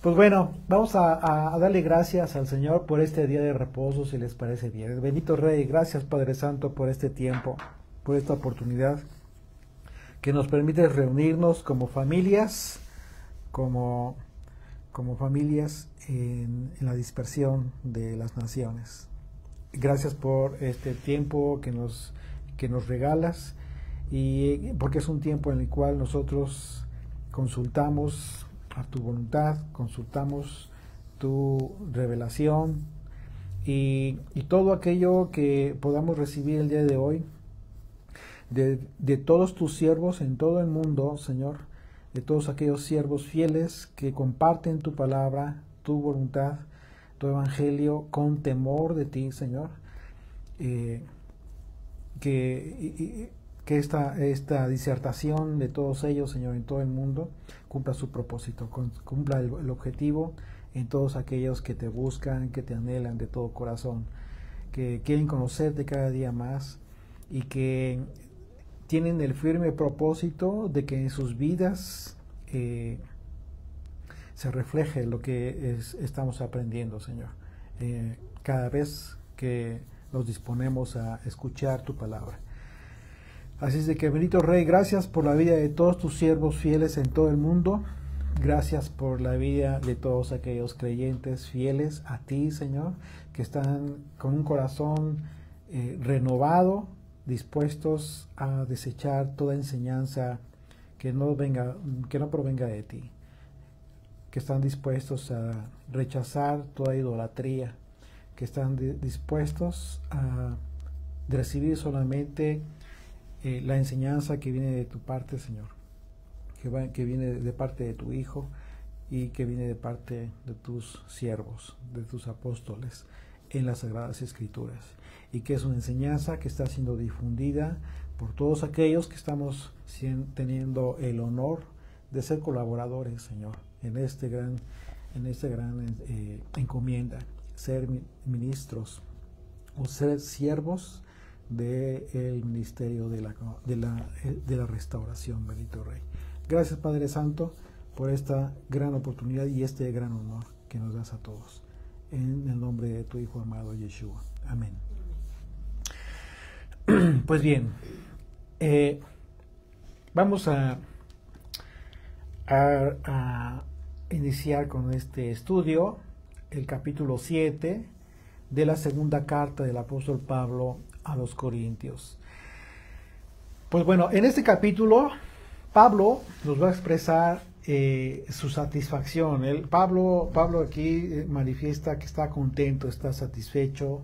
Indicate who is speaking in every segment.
Speaker 1: Pues bueno, vamos a darle gracias al Señor por este día de reposo, si les parece bien. Bendito Rey, gracias Padre Santo por este tiempo, por esta oportunidad que nos permite reunirnos como familias, como, como familias en la dispersión de las naciones. Gracias por este tiempo que nos regalas y porque es un tiempo en el cual nosotros consultamos a tu voluntad, consultamos tu revelación y todo aquello que podamos recibir el día de hoy de todos tus siervos en todo el mundo, Señor, de todos aquellos siervos fieles que comparten tu palabra, tu voluntad, tu evangelio con temor de ti, Señor. Que esta disertación de todos ellos, Señor, en todo el mundo, cumpla su propósito, cumpla el objetivo en todos aquellos que te buscan, que te anhelan de todo corazón, que quieren conocerte cada día más y que tienen el firme propósito de que en sus vidas se refleje lo que estamos aprendiendo, Señor, cada vez que nos disponemos a escuchar tu palabra. Así es de que, bendito Rey, gracias por la vida de todos tus siervos fieles en todo el mundo. Gracias por la vida de todos aquellos creyentes fieles a ti, Señor, que están con un corazón renovado, dispuestos a desechar toda enseñanza que no provenga de ti, que están dispuestos a rechazar toda idolatría, que están dispuestos a recibir solamente la enseñanza que viene de tu parte, Señor, que viene de parte de tu Hijo y que viene de parte de tus siervos, de tus apóstoles en las Sagradas Escrituras, y que es una enseñanza que está siendo difundida por todos aquellos que estamos teniendo el honor de ser colaboradores, Señor, en esta gran encomienda, ser ministros o ser siervos del ministerio de la restauración, bendito Rey. Gracias, Padre Santo, por esta gran oportunidad y este gran honor que nos das a todos. En el nombre de tu Hijo amado, Yeshua. Amén. Pues bien, vamos a iniciar con este estudio, el capítulo 7 de la segunda carta del apóstol Pablo a los Corintios. Pues bueno, en este capítulo Pablo nos va a expresar su satisfacción. Pablo aquí manifiesta que está contento, está satisfecho,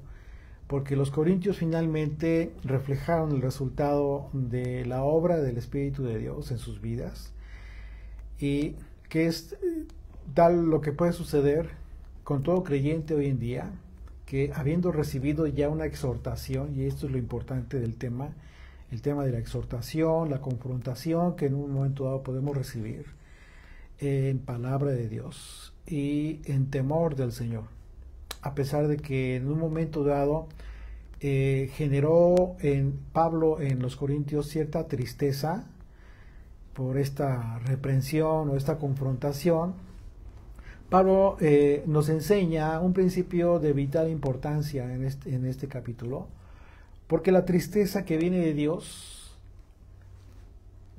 Speaker 1: porque los corintios finalmente reflejaron el resultado de la obra del Espíritu de Dios en sus vidas, y que es tal lo que puede suceder con todo creyente hoy en día, que habiendo recibido ya una exhortación, y esto es lo importante del tema, el tema de la exhortación, la confrontación que en un momento dado podemos recibir en palabra de Dios y en temor del Señor, a pesar de que en un momento dado generó en Pablo en los Corintios cierta tristeza por esta reprensión o esta confrontación. Pablo nos enseña un principio de vital importancia en este capítulo, porque la tristeza que viene de Dios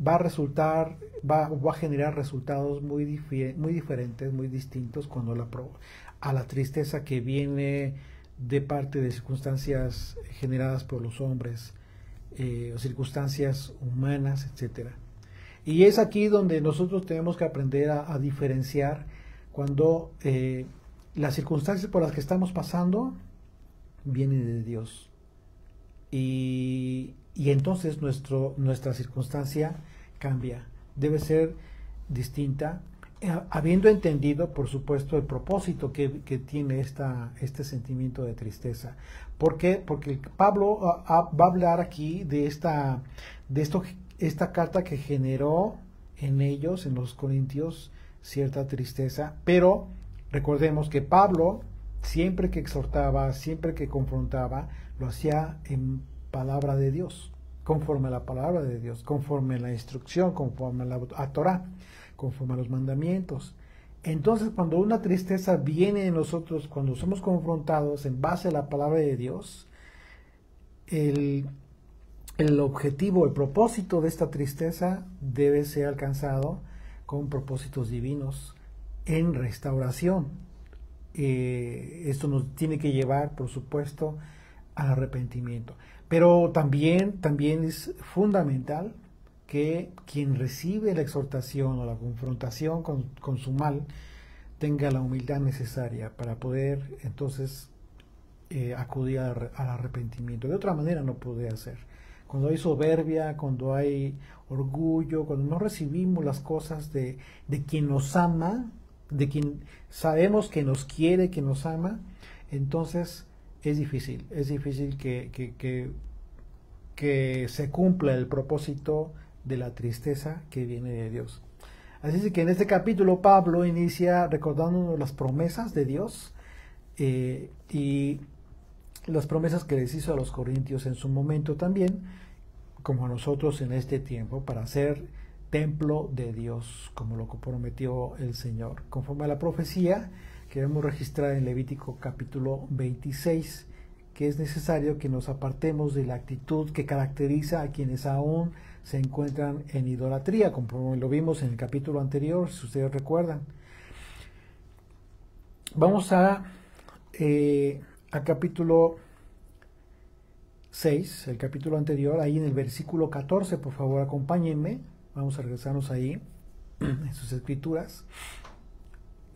Speaker 1: va a generar resultados muy diferentes, muy distintos a la tristeza que viene de parte de circunstancias generadas por los hombres, o circunstancias humanas, etcétera. Y es aquí donde nosotros tenemos que aprender a diferenciar cuando las circunstancias por las que estamos pasando vienen de Dios. Y entonces nuestra circunstancia cambia, debe ser distinta, habiendo entendido, por supuesto, el propósito que tiene este sentimiento de tristeza. ¿Por qué? Porque Pablo va a hablar aquí de esta carta que generó en ellos, en los corintios, cierta tristeza, pero recordemos que Pablo, siempre que exhortaba, siempre que confrontaba, lo hacía en palabra de Dios, conforme a la palabra de Dios, conforme a la instrucción, conforme a la Torah, conforme a los mandamientos. Entonces, cuando una tristeza viene en nosotros, cuando somos confrontados en base a la palabra de Dios, el objetivo, el propósito de esta tristeza debe ser alcanzado con propósitos divinos en restauración. Esto nos tiene que llevar, por supuesto, al arrepentimiento. Pero también es fundamental que quien recibe la exhortación o la confrontación con su mal tenga la humildad necesaria para poder entonces acudir al arrepentimiento. De otra manera no puede hacer. Cuando hay soberbia, cuando hay orgullo, cuando no recibimos las cosas de quien nos ama, de quien sabemos que nos quiere, que nos ama, entonces es difícil que se cumpla el propósito de la tristeza que viene de Dios. Así es que en este capítulo Pablo inicia recordándonos las promesas de Dios y las promesas que les hizo a los corintios en su momento también, como a nosotros en este tiempo, para ser templo de Dios, como lo prometió el Señor, conforme a la profecía que vemos registrada en Levítico capítulo 26, que es necesario que nos apartemos de la actitud que caracteriza a quienes aún se encuentran en idolatría, como lo vimos en el capítulo anterior, si ustedes recuerdan. Vamos a capítulo 6, el capítulo anterior, ahí en el versículo 14, por favor acompáñenme, vamos a regresarnos ahí en sus escrituras,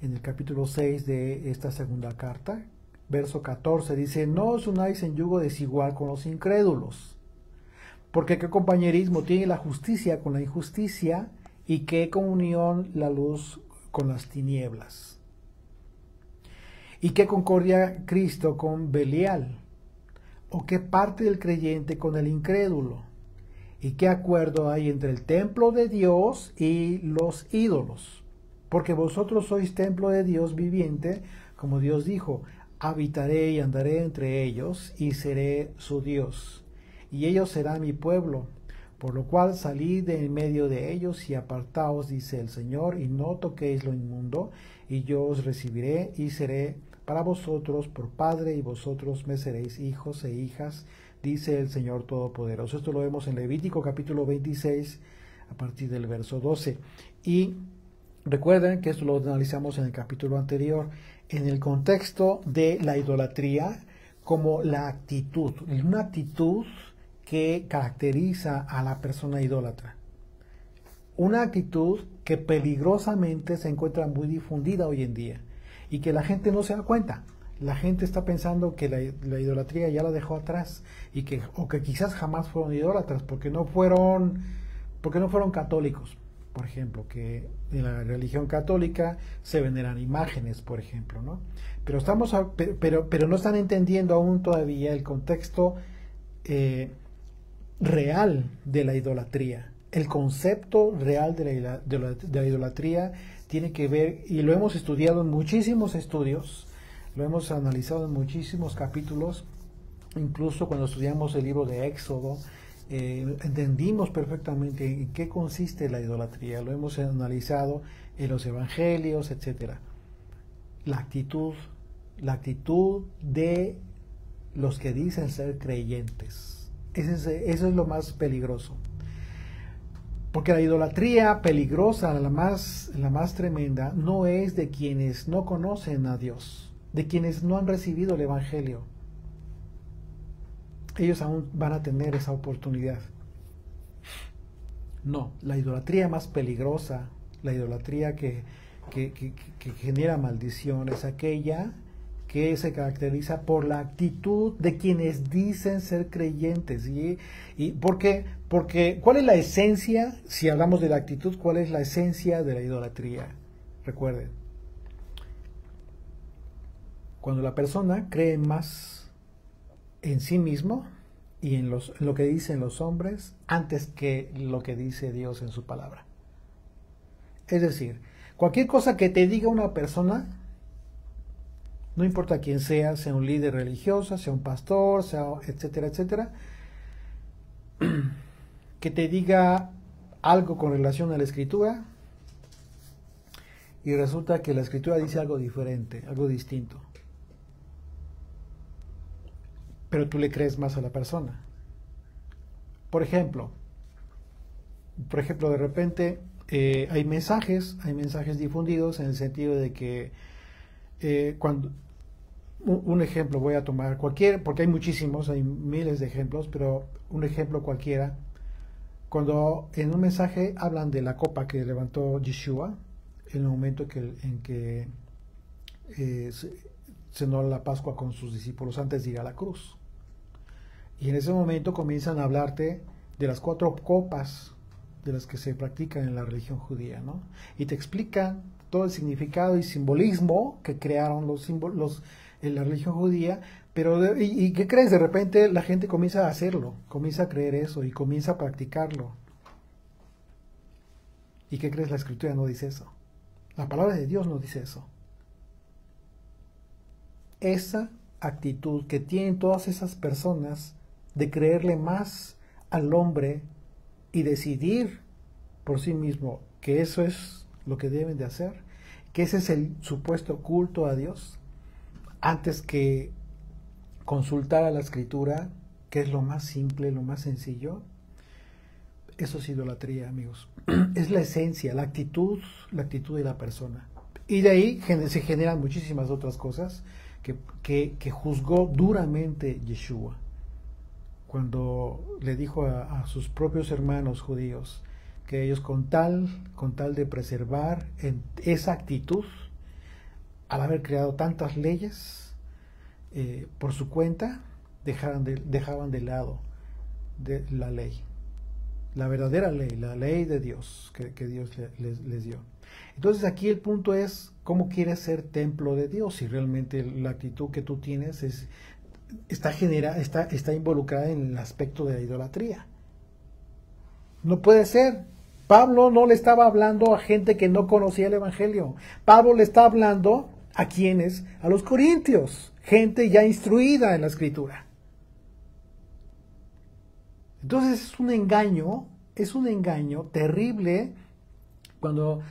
Speaker 1: en el capítulo 6 de esta segunda carta, verso 14, dice: no os unáis en yugo desigual con los incrédulos, porque qué compañerismo tiene la justicia con la injusticia, y qué comunión la luz con las tinieblas, y qué concordia Cristo con Belial, o qué parte del creyente con el incrédulo, y qué acuerdo hay entre el templo de Dios y los ídolos, porque vosotros sois templo de Dios viviente, como Dios dijo: habitaré y andaré entre ellos, y seré su Dios, y ellos serán mi pueblo. Por lo cual salid de en medio de ellos y apartaos, dice el Señor, y no toquéis lo inmundo, y yo os recibiré y seré para vosotros por Padre, y vosotros me seréis hijos e hijas, dice el Señor Todopoderoso. Esto lo vemos en Levítico capítulo 26, a partir del verso 12. Y recuerden que esto lo analizamos en el capítulo anterior, en el contexto de la idolatría como la actitud, una actitud que caracteriza a la persona idólatra. Una actitud que peligrosamente se encuentra muy difundida hoy en día y que la gente no se da cuenta. La gente está pensando que la idolatría ya la dejó atrás o que quizás jamás fueron idólatras porque no fueron católicos. Por ejemplo, que en la religión católica se veneran imágenes, por ejemplo, ¿no? Pero no están entendiendo aún todavía el contexto real de la idolatría. El concepto real de la idolatría tiene que ver, y lo hemos estudiado en muchísimos estudios, lo hemos analizado en muchísimos capítulos, incluso cuando estudiamos el libro de Éxodo, entendimos perfectamente en qué consiste la idolatría, lo hemos analizado en los evangelios, etcétera. La actitud de los que dicen ser creyentes, eso es lo más peligroso, porque la idolatría peligrosa, la más tremenda, no es de quienes no conocen a Dios, de quienes no han recibido el evangelio. Ellos aún van a tener esa oportunidad. No, la idolatría más peligrosa, la idolatría que genera maldición, es aquella que se caracteriza por la actitud de quienes dicen ser creyentes. ¿Y por qué? Porque ¿cuál es la esencia? Si hablamos de la actitud, ¿cuál es la esencia de la idolatría? Recuerden, cuando la persona cree más en sí mismo y en lo que dicen los hombres antes que lo que dice Dios en su palabra. Es decir, cualquier cosa que te diga una persona, no importa quién sea un líder religioso, sea un pastor, sea etcétera, etcétera, que te diga algo con relación a la escritura, y resulta que la Escritura dice algo diferente, algo distinto. Pero tú le crees más a la persona. Por ejemplo, de repente hay mensajes difundidos en el sentido de que cuando un ejemplo voy a tomar cualquier, porque hay muchísimos, hay miles de ejemplos, pero un ejemplo cualquiera, cuando en un mensaje hablan de la copa que levantó Yeshua en el momento en que cenó la Pascua con sus discípulos antes de ir a la cruz. Y en ese momento comienzan a hablarte de las 4 copas de las que se practican en la religión judía, ¿no? Y te explican todo el significado y simbolismo que crearon los símbolos en la religión judía, pero ¿y qué crees? De repente la gente comienza a hacerlo, comienza a creer eso y comienza a practicarlo. ¿Y qué crees? La Escritura no dice eso. La palabra de Dios no dice eso. Esa actitud que tienen todas esas personas de creerle más al hombre y decidir por sí mismo que eso es lo que deben de hacer, que ese es el supuesto culto a Dios, antes que consultar a la Escritura, que es lo más simple, lo más sencillo. Eso es idolatría, amigos. Es la esencia, la actitud de la persona. Y de ahí se generan muchísimas otras cosas que juzgó duramente Yeshua, cuando le dijo a sus propios hermanos judíos que ellos con tal de preservar esa actitud, al haber creado tantas leyes por su cuenta, dejaban de lado de la ley, la verdadera ley, la ley de Dios que Dios les dio. Entonces aquí el punto es cómo quieres ser templo de Dios, si realmente la actitud que tú tienes está involucrada en el aspecto de la idolatría. No puede ser. Pablo no le estaba hablando a gente que no conocía el Evangelio. Pablo le está hablando a quienes, a los corintios, gente ya instruida en la Escritura. Entonces es un engaño terrible cuando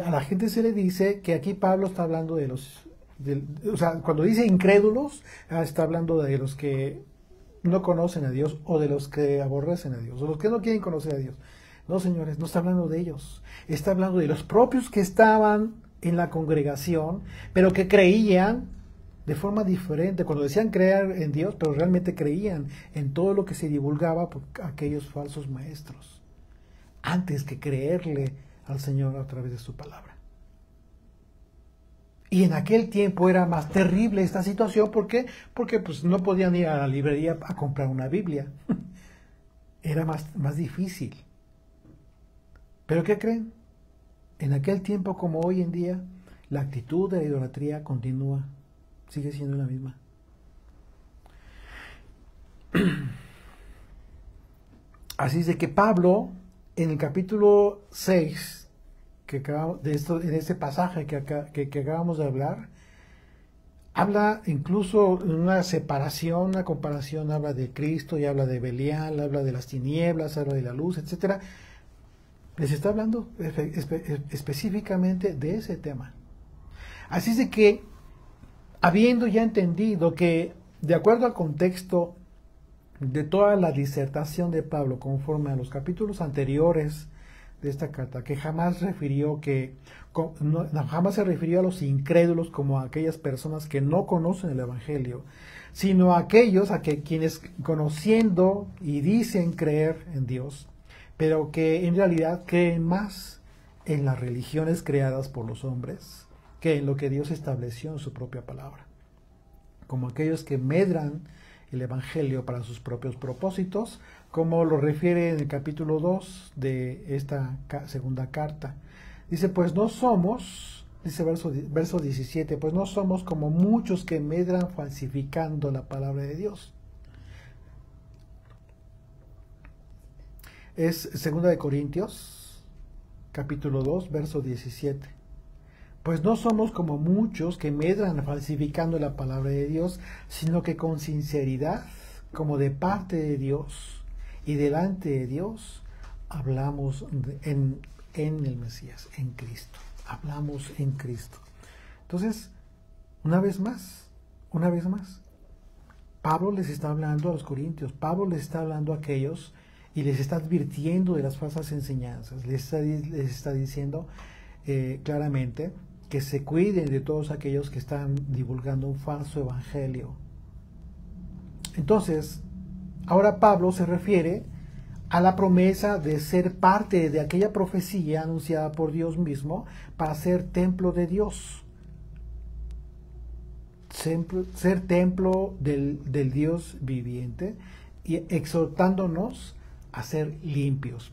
Speaker 1: a la gente se le dice que aquí Pablo está hablando o sea, cuando dice incrédulos, está hablando de los que no conocen a Dios o de los que aborrecen a Dios o los que no quieren conocer a Dios. No, señores, no está hablando de ellos. Está hablando de los propios que estaban en la congregación, pero que creían de forma diferente. Cuando decían creer en Dios, pero realmente creían en todo lo que se divulgaba por aquellos falsos maestros, antes que creerle al Señor a través de su palabra. Y en aquel tiempo era más terrible esta situación. ¿Por qué? Porque pues no podían ir a la librería a comprar una Biblia. Era más difícil. ¿Pero qué creen? En aquel tiempo como hoy en día, la actitud de la idolatría continúa, sigue siendo la misma. Así es de que Pablo, en el capítulo 6, en este pasaje que acabamos de hablar, habla incluso de una separación, una comparación, habla de Cristo y habla de Belial, habla de las tinieblas, habla de la luz, etcétera. Les está hablando específicamente de ese tema. Así es de que, habiendo ya entendido que, de acuerdo al contexto de toda la disertación de Pablo, conforme a los capítulos anteriores de esta carta, que jamás se refirió a los incrédulos como a aquellas personas que no conocen el Evangelio, sino a aquellos quienes conociendo y dicen creer en Dios, pero que en realidad creen más en las religiones creadas por los hombres que en lo que Dios estableció en su propia palabra. Como aquellos que medran el Evangelio para sus propios propósitos, como lo refiere en el capítulo 2 de esta segunda carta. Dice, pues no somos, dice verso 17, pues no somos como muchos que medran falsificando la palabra de Dios. Es 2 de Corintios, capítulo 2, verso 17. Pues no somos como muchos que medran falsificando la palabra de Dios, sino que con sinceridad, como de parte de Dios y delante de Dios, hablamos en el Mesías, en Cristo. hablamos en Cristo. Entonces, una vez más, Pablo les está hablando a los corintios, Pablo les está hablando a aquellos y les está advirtiendo de las falsas enseñanzas, les está diciendo claramente que se cuiden de todos aquellos que están divulgando un falso evangelio. Entonces, ahora Pablo se refiere a la promesa de ser parte de aquella profecía anunciada por Dios mismo para ser templo de Dios. Ser templo del Dios viviente y exhortándonos a ser limpios.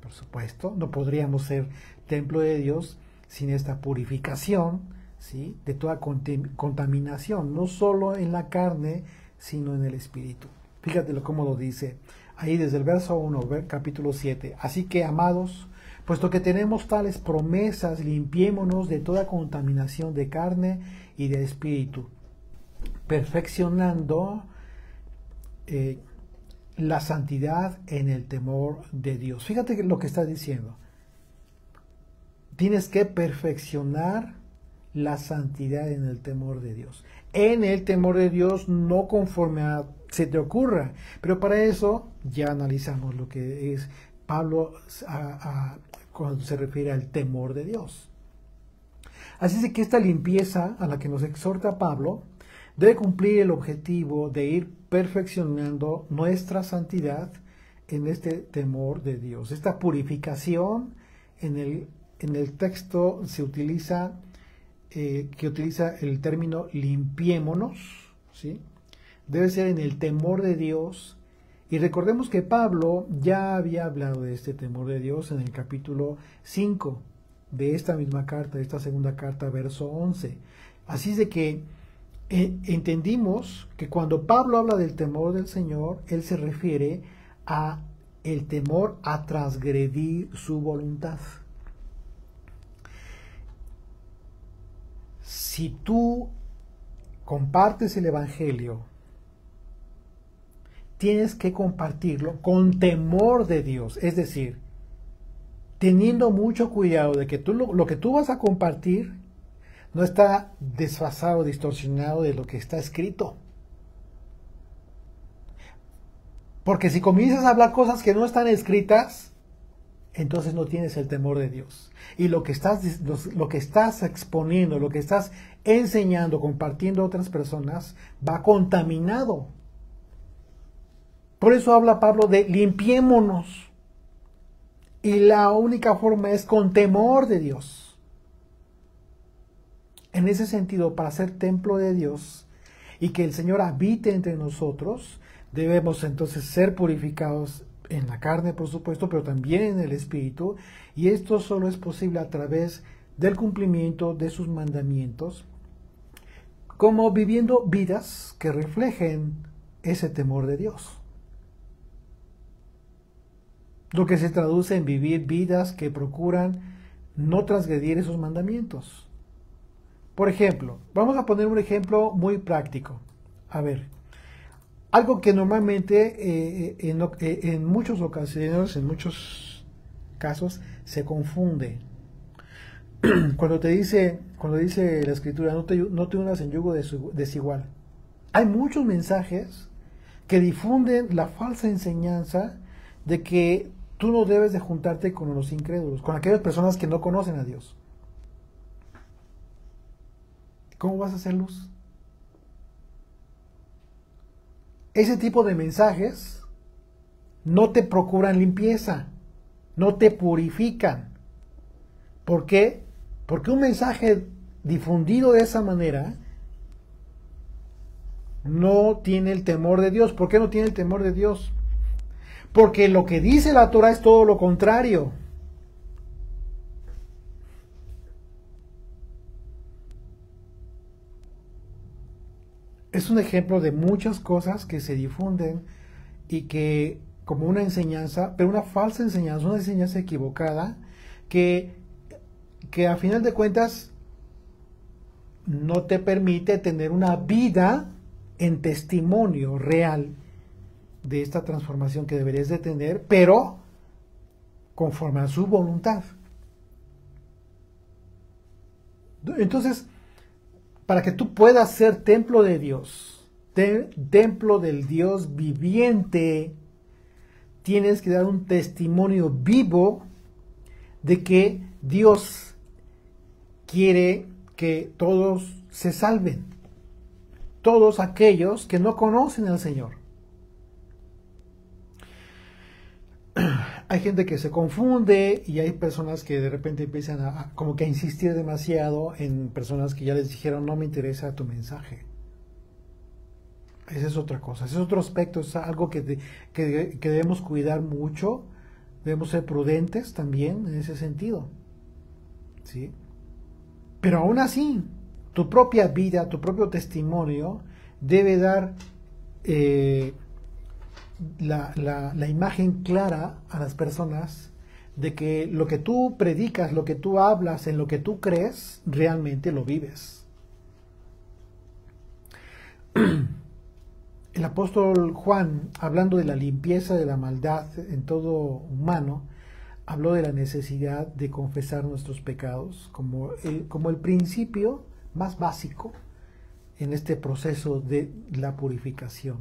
Speaker 1: Por supuesto, no podríamos ser templo de Dios sin esta purificación, ¿sí?, de toda contaminación, no solo en la carne, sino en el espíritu. Fíjate cómo lo dice ahí desde el verso 1, capítulo 7. Así que, amados, puesto que tenemos tales promesas, limpiémonos de toda contaminación de carne y de espíritu, perfeccionando la santidad en el temor de Dios. Fíjate lo que está diciendo. Tienes que perfeccionar la santidad en el temor de Dios. En el temor de Dios, no conforme a se te ocurra. Pero para eso ya analizamos lo que es Pablo cuando se refiere al temor de Dios. Así es que esta limpieza a la que nos exhorta Pablo debe cumplir el objetivo de ir perfeccionando nuestra santidad en este temor de Dios. Esta purificación en el texto se utiliza que utiliza el término limpiémonos, ¿sí? Debe ser en el temor de Dios. Y recordemos que Pablo ya había hablado de este temor de Dios en el capítulo 5 de esta misma carta, de esta segunda carta, verso 11. Así es de que entendimos que cuando Pablo habla del temor del Señor, él se refiere a el temor a transgredir su voluntad. Si tú compartes el Evangelio, tienes que compartirlo con temor de Dios, es decir, teniendo mucho cuidado de que lo que tú vas a compartir no está desfasado, distorsionado de lo que está escrito. Porque si comienzas a hablar cosas que no están escritas, entonces no tienes el temor de Dios. Y lo que estás exponiendo, lo que estás enseñando, compartiendo a otras personas, va contaminado. Por eso habla Pablo de limpiémonos. Y la única forma es con temor de Dios. En ese sentido, para ser templo de Dios y que el Señor habite entre nosotros, debemos entonces ser purificados en la carne, por supuesto, pero también en el espíritu. Y esto solo es posible a través del cumplimiento de sus mandamientos, como viviendo vidas que reflejen ese temor de Dios. Lo que se traduce en vivir vidas que procuran no transgredir esos mandamientos. Por ejemplo, vamos a poner un ejemplo muy práctico. A ver, algo que normalmente en muchas ocasiones, en muchos casos, se confunde. Cuando dice la Escritura, no te unas en yugo desigual. Hay muchos mensajes que difunden la falsa enseñanza de que tú no debes de juntarte con los incrédulos, con aquellas personas que no conocen a Dios. ¿Cómo vas a hacer luz? Ese tipo de mensajes no te procuran limpieza, no te purifican. ¿Por qué? Porque un mensaje difundido de esa manera no tiene el temor de Dios. ¿Por qué no tiene el temor de Dios? Porque lo que dice la Torah es todo lo contrario. Es un ejemplo de muchas cosas que se difunden y que como una enseñanza, pero una falsa enseñanza, una enseñanza equivocada, que a final de cuentas no te permite tener una vida en testimonio real de esta transformación que deberías de tener, pero conforme a su voluntad. Entonces, para que tú puedas ser templo de Dios, templo del Dios viviente, tienes que dar un testimonio vivo de que Dios quiere que todos se salven, todos aquellos que no conocen al Señor. Hay gente que se confunde y hay personas que de repente empiezan como que a insistir demasiado en personas que ya les dijeron no me interesa tu mensaje. Esa es otra cosa, ese es otro aspecto, es algo que debemos cuidar mucho, debemos ser prudentes también en ese sentido, ¿sí? Pero aún así, tu propia vida, tu propio testimonio debe dar la imagen clara a las personas de que lo que tú predicas, lo que tú hablas, en lo que tú crees, realmente lo vives. El apóstol Juan, hablando de la limpieza de la maldad en todo humano, habló de la necesidad de confesar nuestros pecados como el principio más básico en este proceso de la purificación.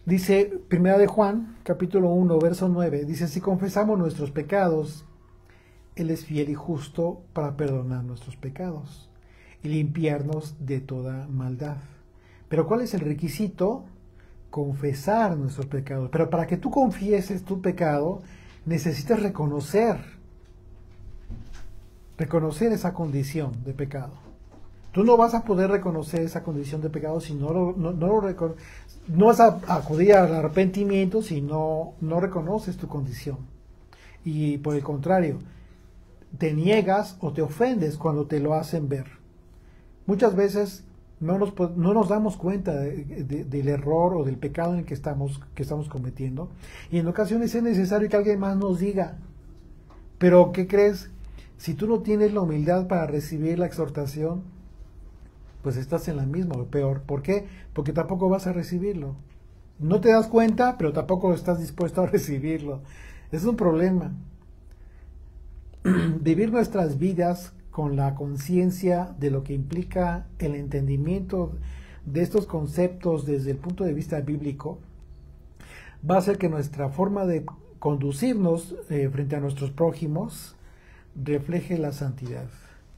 Speaker 1: Dice 1 de Juan, capítulo 1, verso 9, dice, si confesamos nuestros pecados, Él es fiel y justo para perdonar nuestros pecados y limpiarnos de toda maldad. Pero ¿cuál es el requisito? Confesar nuestros pecados. Pero para que tú confieses tu pecado, necesitas reconocer esa condición de pecado. Tú no vas a poder reconocer esa condición de pecado si no vas a acudir al arrepentimiento si no reconoces tu condición. Y por el contrario, te niegas o te ofendes cuando te lo hacen ver. Muchas veces no nos damos cuenta del error o del pecado en el que estamos cometiendo. Y en ocasiones es necesario que alguien más nos diga. Pero, ¿qué crees? Si tú no tienes la humildad para recibir la exhortación, pues estás en la misma o peor. ¿Por qué? Porque tampoco vas a recibirlo. No te das cuenta, pero tampoco estás dispuesto a recibirlo. Es un problema. Vivir nuestras vidas con la conciencia de lo que implica el entendimiento de estos conceptos desde el punto de vista bíblico va a hacer que nuestra forma de conducirnos frente a nuestros prójimos refleje la santidad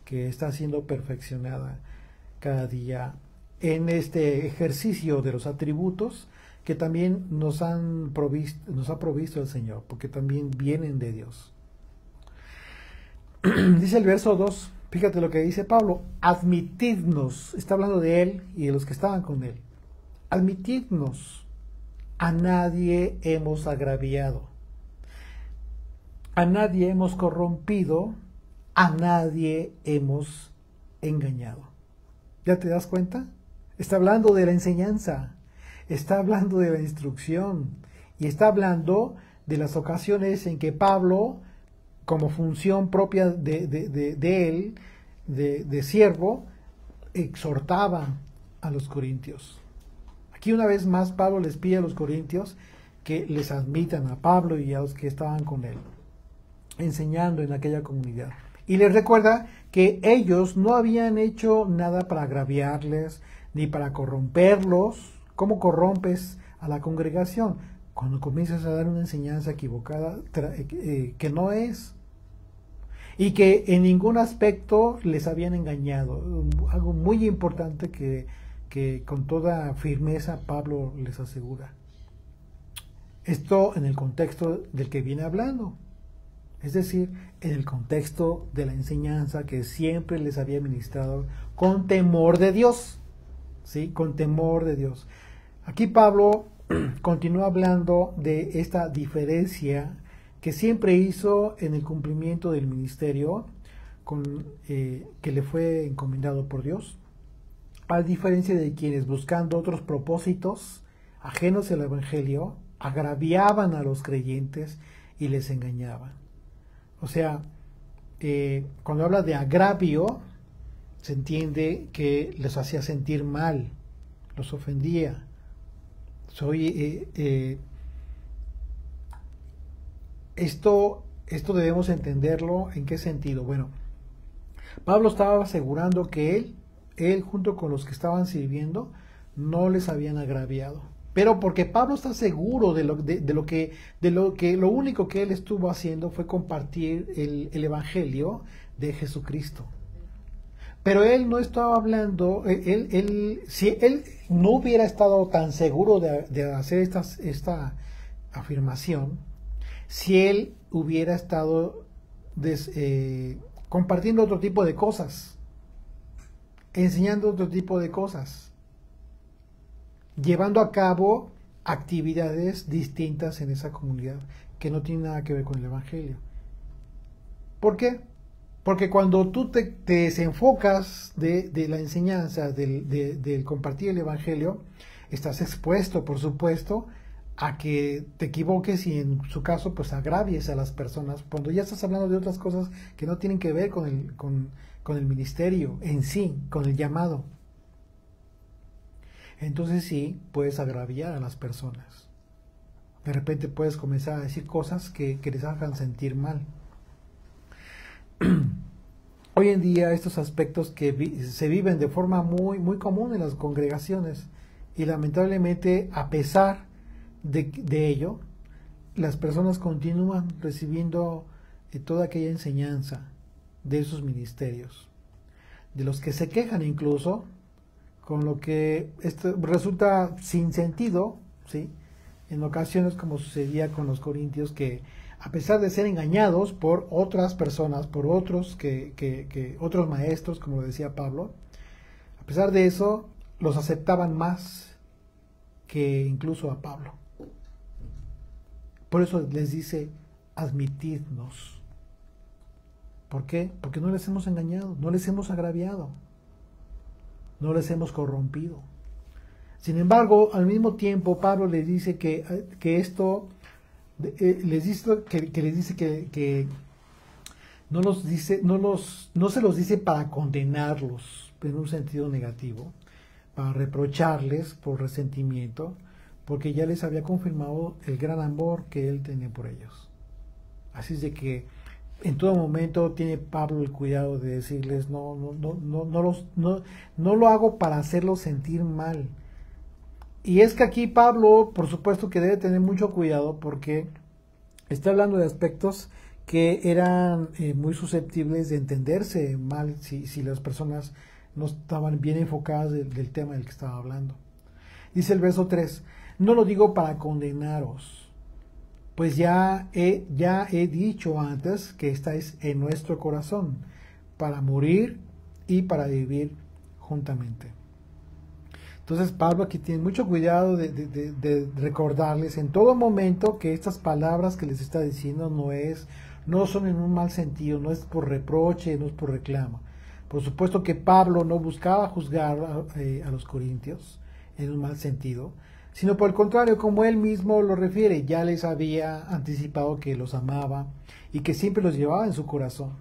Speaker 1: que está siendo perfeccionada cada día en este ejercicio de los atributos que también nos ha provisto el Señor, porque también vienen de Dios. Dice el verso 2, fíjate lo que dice Pablo, admitidnos, está hablando de él y de los que estaban con él, admitidnos, a nadie hemos agraviado, a nadie hemos corrompido, a nadie hemos engañado. ¿Ya te das cuenta? Está hablando de la enseñanza, está hablando de la instrucción y está hablando de las ocasiones en que Pablo, como función propia de él, de siervo, exhortaba a los corintios. Aquí una vez más Pablo les pide a los corintios que les admitan a Pablo y a los que estaban con él, enseñando en aquella comunidad. Y les recuerda que ellos no habían hecho nada para agraviarles, ni para corromperlos. ¿Cómo corrompes a la congregación? Cuando comienzas a dar una enseñanza equivocada que no es, y que en ningún aspecto les habían engañado. Algo muy importante que con toda firmeza Pablo les asegura. Esto en el contexto del que viene hablando, es decir, en el contexto de la enseñanza que siempre les había ministrado con temor de Dios, ¿sí? Con temor de Dios. Aquí Pablo continúa hablando de esta diferencia que siempre hizo en el cumplimiento del ministerio que le fue encomendado por Dios, a diferencia de quienes, buscando otros propósitos ajenos al Evangelio, agraviaban a los creyentes y les engañaban. O sea, cuando habla de agravio, se entiende que les hacía sentir mal, los ofendía. Esto debemos entenderlo. ¿En qué sentido? Bueno, Pablo estaba asegurando que él junto con los que estaban sirviendo, no les habían agraviado. Pero porque Pablo está seguro de lo único que él estuvo haciendo fue compartir el evangelio de Jesucristo. Pero él no estaba hablando, si él no hubiera estado tan seguro de hacer esta afirmación, si él hubiera estado compartiendo otro tipo de cosas, enseñando otro tipo de cosas, llevando a cabo actividades distintas en esa comunidad que no tienen nada que ver con el evangelio. ¿Por qué? Porque cuando tú te desenfocas de la enseñanza, del compartir el evangelio, estás expuesto, por supuesto, a que te equivoques y en su caso pues agravies a las personas cuando ya estás hablando de otras cosas que no tienen que ver con el ministerio en sí, con el llamado. Entonces sí, puedes agraviar a las personas. De repente puedes comenzar a decir cosas que les hagan sentir mal. Hoy en día estos aspectos se viven de forma muy, muy común en las congregaciones y lamentablemente a pesar de ello, las personas continúan recibiendo toda aquella enseñanza de esos ministerios, de los que se quejan incluso, con lo que esto resulta sin sentido, ¿sí? En ocasiones como sucedía con los corintios, que a pesar de ser engañados por otras personas, por otros otros maestros, como decía Pablo, a pesar de eso los aceptaban más que incluso a Pablo. Por eso les dice, admitidnos. ¿Por qué? Porque no les hemos engañado, no les hemos agraviado, no les hemos corrompido. Sin embargo, al mismo tiempo, Pablo les dice que esto, les dice que no se los dice para condenarlos en un sentido negativo, para reprocharles por resentimiento, porque ya les había confirmado el gran amor que él tenía por ellos. Así es de que en todo momento tiene Pablo el cuidado de decirles, no lo hago para hacerlos sentir mal. Y es que aquí Pablo, por supuesto que debe tener mucho cuidado porque está hablando de aspectos que eran muy susceptibles de entenderse mal si las personas no estaban bien enfocadas del tema del que estaba hablando. Dice el verso 3, no lo digo para condenaros, pues ya he dicho antes que estáis en nuestro corazón, para morir y para vivir juntamente. Entonces Pablo aquí tiene mucho cuidado de recordarles en todo momento que estas palabras que les está diciendo no son en un mal sentido, no es por reproche, no es por reclamo. Por supuesto que Pablo no buscaba juzgar a los corintios en un mal sentido, sino por el contrario, como él mismo lo refiere, ya les había anticipado que los amaba y que siempre los llevaba en su corazón.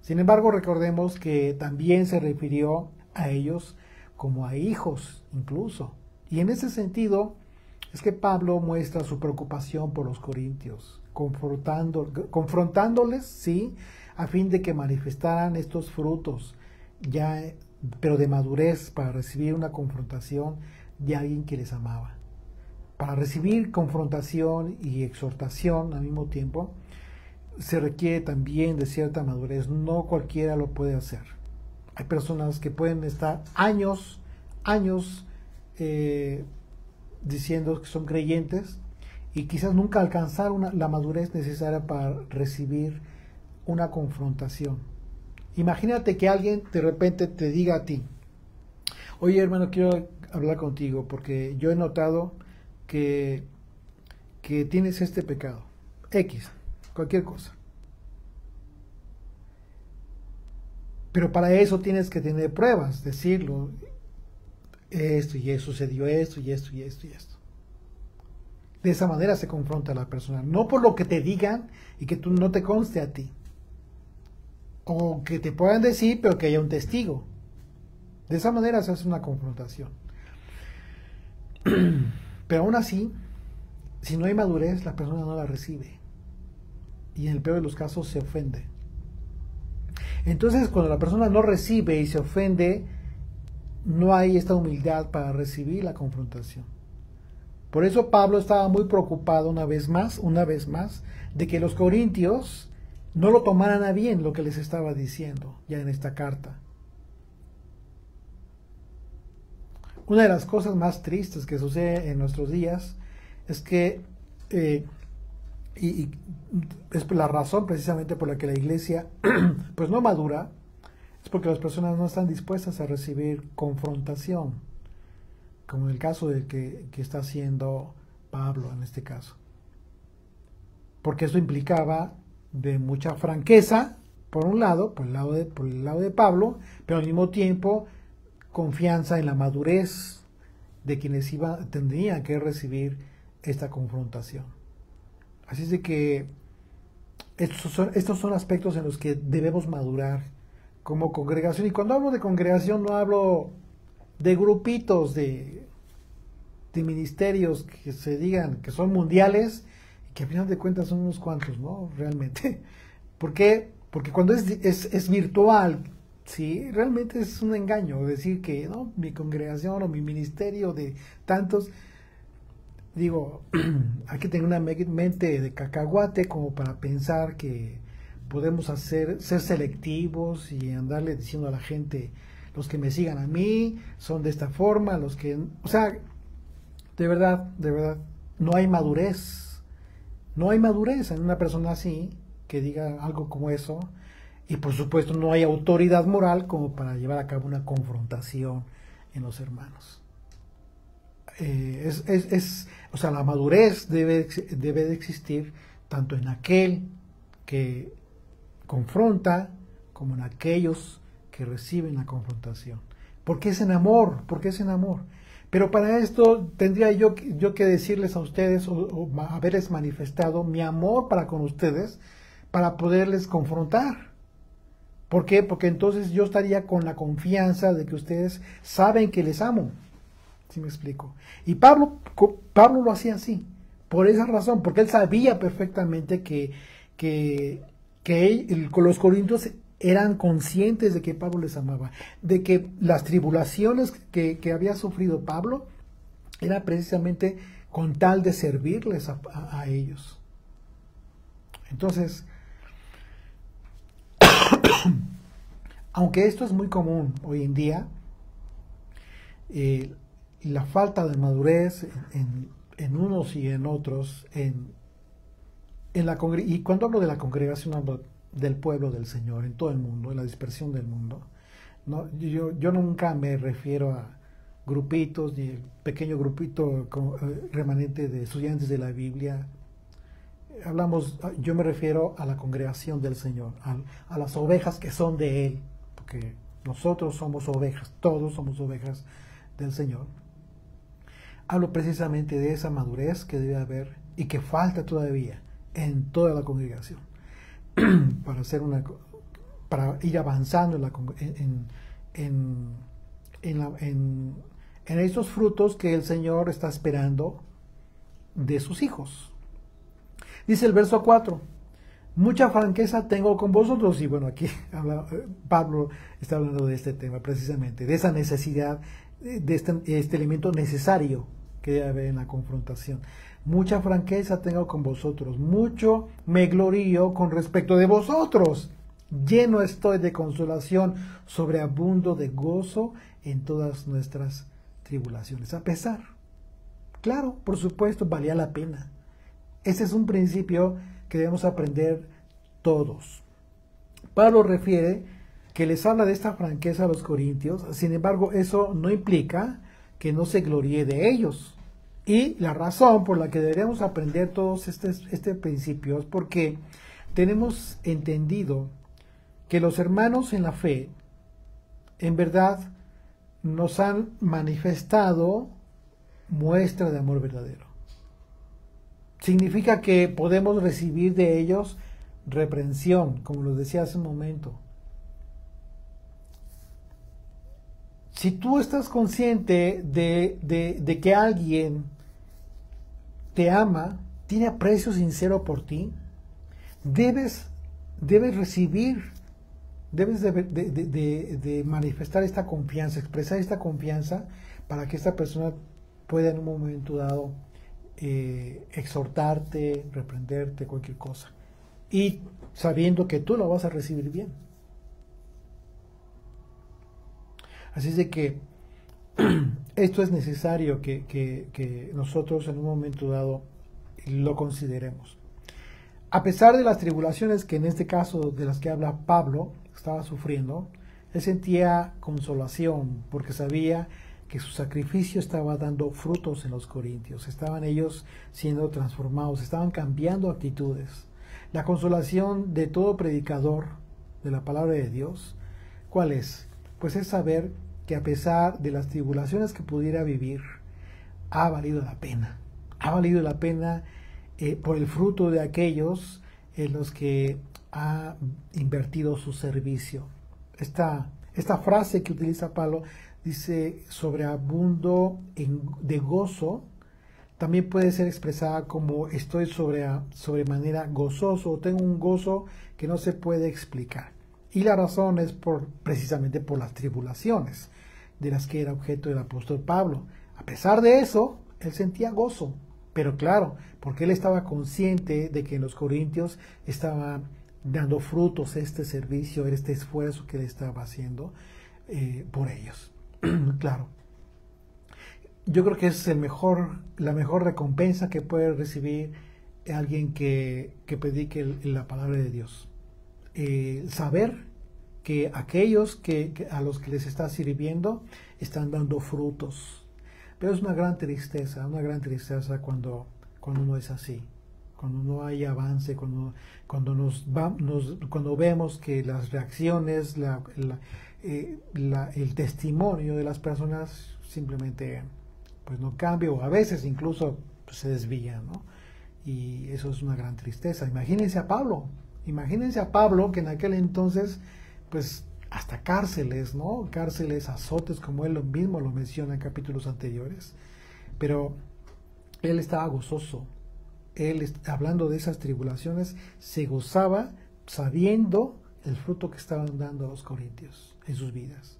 Speaker 1: Sin embargo, recordemos que también se refirió a ellos como a hijos incluso. Y en ese sentido es que Pablo muestra su preocupación por los corintios, confrontándoles, sí, a fin de que manifestaran estos frutos, pero de madurez, para recibir una confrontación de alguien que les amaba. Para recibir confrontación y exhortación al mismo tiempo, se requiere también de cierta madurez. No cualquiera lo puede hacer. Hay personas que pueden estar años diciendo que son creyentes y quizás nunca alcanzar la madurez necesaria para recibir una confrontación. Imagínate que alguien de repente te diga a ti, oye hermano, quiero hablar contigo porque yo he notado que tienes este pecado, X, cualquier cosa. Pero para eso tienes que tener pruebas, decirlo, esto y eso sucedió, esto y esto y esto y esto. De esa manera se confronta a la persona, no por lo que te digan y que tú no te conste a ti, o que te puedan decir pero que haya un testigo. De esa manera se hace una confrontación. Pero aún así, si no hay madurez, la persona no la recibe y en el peor de los casos se ofende. Entonces, cuando la persona no recibe y se ofende, no hay esta humildad para recibir la confrontación. Por eso Pablo estaba muy preocupado una vez más, de que los corintios no lo tomaran a bien lo que les estaba diciendo ya en esta carta. Una de las cosas más tristes que sucede en nuestros días es que, y es la razón precisamente por la que la iglesia pues no madura, es porque las personas no están dispuestas a recibir confrontación, como en el caso del que está haciendo Pablo en este caso. Porque eso implicaba de mucha franqueza, por un lado, por el lado de Pablo, pero al mismo tiempo confianza en la madurez de quienes tendrían que recibir esta confrontación. Así es de que estos son aspectos en los que debemos madurar como congregación. Y cuando hablo de congregación no hablo de grupitos de ministerios que se digan que son mundiales y que al final de cuentas son unos cuantos, ¿no? Realmente. ¿Por qué? Porque cuando es virtual, sí, realmente es un engaño decir que no, mi congregación o mi ministerio de tantos, digo, hay que tener una mente de cacahuate como para pensar que podemos ser selectivos y andarle diciendo a la gente, los que me sigan a mí son de esta forma, los que, o sea, de verdad, no hay madurez en una persona así que diga algo como eso. Y por supuesto no hay autoridad moral como para llevar a cabo una confrontación en los hermanos. O sea, la madurez debe de existir tanto en aquel que confronta como en aquellos que reciben la confrontación. Porque es en amor, Pero para esto tendría yo que decirles a ustedes o haberles manifestado mi amor para con ustedes para poderles confrontar. ¿Por qué? Porque entonces yo estaría con la confianza de que ustedes saben que les amo. ¿Sí me explico? Y Pablo lo hacía así, por esa razón, porque él sabía perfectamente que los corintios eran conscientes de que Pablo les amaba, de que las tribulaciones que había sufrido Pablo era precisamente con tal de servirles a ellos. Entonces, aunque esto es muy común hoy en día, la falta de madurez en unos y en otros, y cuando hablo de la congregación hablo del pueblo del Señor, en todo el mundo, en la dispersión del mundo, ¿no? Yo nunca me refiero a grupitos, ni el pequeño grupito remanente de estudiantes de la Biblia. Yo me refiero a la congregación del Señor, a las ovejas que son de Él, porque nosotros somos ovejas, todos somos ovejas del Señor. Hablo precisamente de esa madurez que debe haber y que falta todavía en toda la congregación para ir avanzando en estos frutos que el Señor está esperando de sus hijos. Dice el verso 4: mucha franqueza tengo con vosotros. Y bueno, aquí Pablo está hablando de este tema precisamente, de esa necesidad, de este elemento necesario que debe haber en la confrontación. Mucha franqueza tengo con vosotros, mucho me glorío con respecto de vosotros. Lleno estoy de consolación, sobreabundo de gozo en todas nuestras tribulaciones. A pesar, claro, por supuesto, valía la pena. Ese es un principio que debemos aprender todos. Pablo refiere que les habla de esta franqueza a los corintios, sin embargo, eso no implica que no se gloríe de ellos. Y la razón por la que deberíamos aprender todos este principio es porque tenemos entendido que los hermanos en la fe, en verdad, nos han manifestado muestra de amor verdadero. Significa que podemos recibir de ellos reprensión, como lo decía hace un momento. Si tú estás consciente de que alguien te ama, tiene aprecio sincero por ti, debes recibir Debes de manifestar esta confianza, expresar esta confianza para que esta persona pueda en un momento dado exhortarte, reprenderte, cualquier cosa. Y sabiendo que tú lo vas a recibir bien. Así es de que esto es necesario que nosotros en un momento dado lo consideremos. A pesar de las tribulaciones que en este caso de las que habla Pablo estaba sufriendo, él sentía consolación porque sabía que su sacrificio estaba dando frutos en los corintios, estaban ellos siendo transformados, estaban cambiando actitudes. La consolación de todo predicador de la palabra de Dios, ¿cuál es? Pues es saber que a pesar de las tribulaciones que pudiera vivir, ha valido la pena. Ha valido la pena por el fruto de aquellos en los que ha invertido su servicio. Esta frase que utiliza Pablo dice sobreabundo de gozo, también puede ser expresada como estoy sobremanera gozoso, o tengo un gozo que no se puede explicar. Y la razón es precisamente por las tribulaciones de las que era objeto el apóstol Pablo. A pesar de eso, él sentía gozo, pero claro, porque él estaba consciente de que en los corintios estaba dando frutos este servicio, este esfuerzo que él estaba haciendo por ellos. Claro. Yo creo que es la mejor recompensa que puede recibir alguien que predique la palabra de Dios. Saber que aquellos a los que les está sirviendo están dando frutos. Pero es una gran tristeza cuando no es así, cuando no hay avance, cuando vemos que las reacciones, el testimonio de las personas simplemente pues no cambia, o a veces incluso pues, se desvía, ¿no? Y eso es una gran tristeza. Imagínense a Pablo que en aquel entonces pues hasta cárceles, ¿no? Cárceles, azotes, como él mismo lo menciona en capítulos anteriores. Pero él estaba gozoso. Él, hablando de esas tribulaciones, se gozaba sabiendo el fruto que estaban dando los corintios en sus vidas.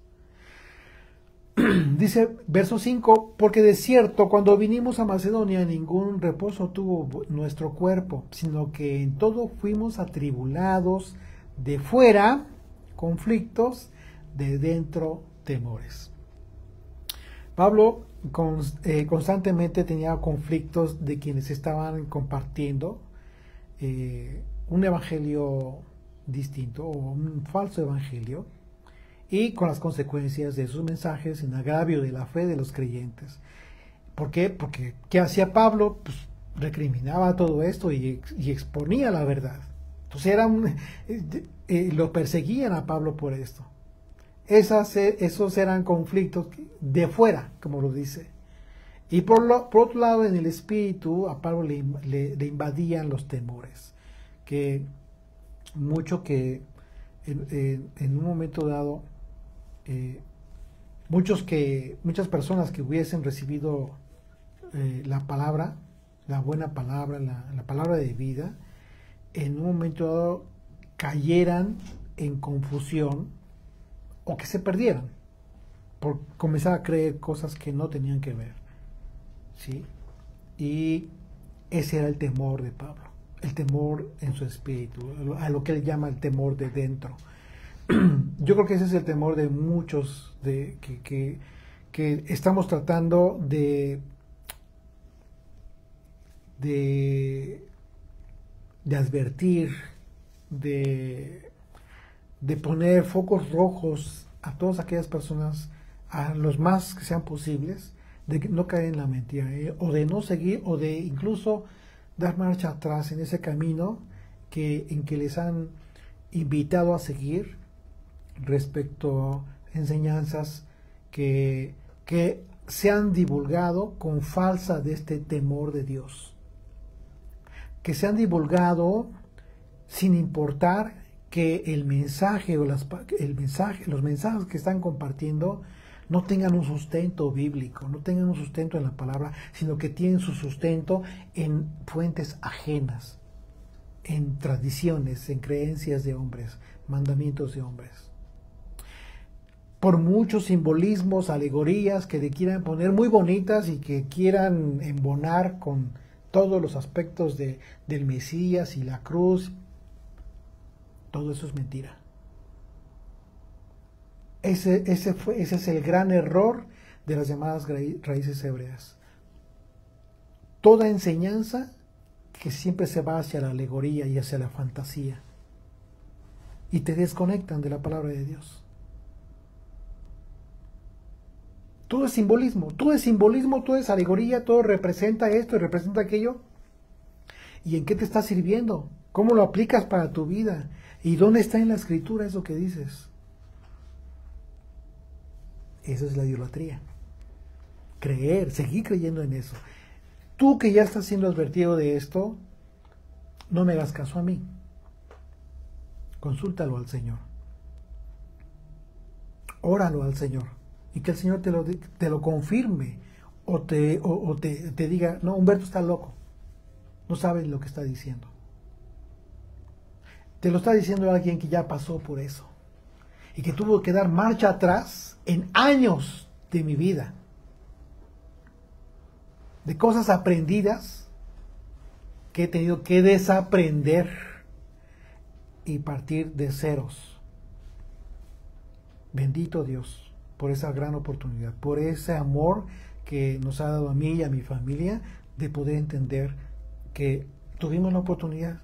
Speaker 1: Dice verso 5, porque de cierto cuando vinimos a Macedonia ningún reposo tuvo nuestro cuerpo, sino que en todo fuimos atribulados, de fuera conflictos, de dentro temores. Pablo constantemente tenía conflictos de quienes estaban compartiendo un evangelio distinto o un falso evangelio, y con las consecuencias de sus mensajes en agravio de la fe de los creyentes. ¿Por qué? Porque ¿qué hacía Pablo? Pues recriminaba todo esto y exponía la verdad. Entonces lo perseguían a Pablo por esto. Esos eran conflictos de fuera, como lo dice. Y por otro lado, en el espíritu, a Pablo le invadían los temores. Que en un momento dado, muchas personas que hubiesen recibido la palabra, la buena palabra, la palabra de vida, en un momento dado cayeran en confusión o que se perdieran por comenzar a creer cosas que no tenían que ver, ¿sí? Y ese era el temor de Pablo, el temor en su espíritu, a lo que él llama el temor de dentro. Yo creo que ese es el temor de muchos que estamos tratando de advertir, de poner focos rojos a todas aquellas personas, a los más que sean posibles, de que no caer en la mentira, o de no seguir, o de incluso dar marcha atrás en ese camino en que les han invitado a seguir respecto a enseñanzas que se han divulgado con falsa de este temor de Dios, que se han divulgado sin importar que el mensaje o los mensajes que están compartiendo no tengan un sustento bíblico, no tengan un sustento en la palabra, sino que tienen su sustento en fuentes ajenas, en tradiciones, en creencias de hombres, mandamientos de hombres. Por muchos simbolismos, alegorías que le quieran poner muy bonitas y que quieran embonar con todos los aspectos del Mesías y la cruz, todo eso es mentira. Ese es el gran error de las llamadas raíces hebreas. Toda enseñanza que siempre se va hacia la alegoría y hacia la fantasía y te desconectan de la palabra de Dios. Todo es simbolismo, todo es alegoría, todo representa esto y representa aquello. ¿Y en qué te está sirviendo? ¿Cómo lo aplicas para tu vida? ¿Y dónde está en la escritura eso que dices? Esa es la idolatría. Creer, seguir creyendo en eso. Tú que ya estás siendo advertido de esto, no me hagas caso a mí. Consúltalo al Señor. Óralo al Señor. Y que el Señor te lo confirme. O te diga, no, Humberto está loco. No sabe lo que está diciendo. Te lo está diciendo alguien que ya pasó por eso. Y que tuvo que dar marcha atrás en años de mi vida. De cosas aprendidas que he tenido que desaprender y partir de ceros. Bendito Dios por esa gran oportunidad, por ese amor que nos ha dado a mí y a mi familia de poder entender que tuvimos la oportunidad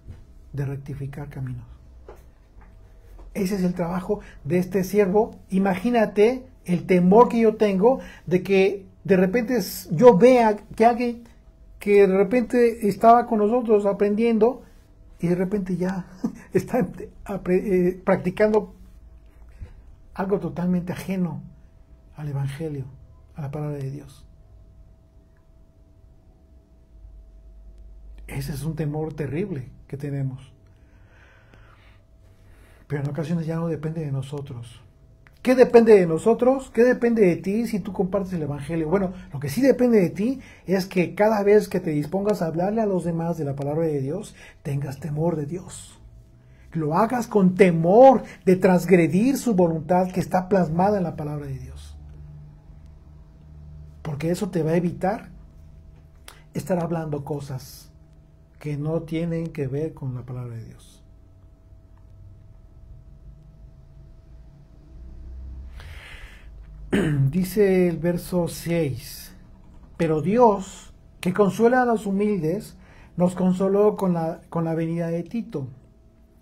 Speaker 1: de rectificar caminos. Ese es el trabajo de este siervo. Imagínate el temor que yo tengo de que de repente yo vea que alguien que de repente estaba con nosotros aprendiendo y de repente ya está practicando algo totalmente ajeno al Evangelio, a la palabra de Dios. Ese es un temor terrible que tenemos. Pero en ocasiones ya no depende de nosotros. ¿Qué depende de nosotros? ¿Qué depende de ti si tú compartes el Evangelio? Bueno, lo que sí depende de ti es que cada vez que te dispongas a hablarle a los demás de la palabra de Dios, tengas temor de Dios. Lo hagas con temor de transgredir su voluntad que está plasmada en la palabra de Dios. Porque eso te va a evitar estar hablando cosas que no tienen que ver con la palabra de Dios. Dice el verso 6, pero Dios, que consuela a los humildes, nos consoló con la venida de Tito,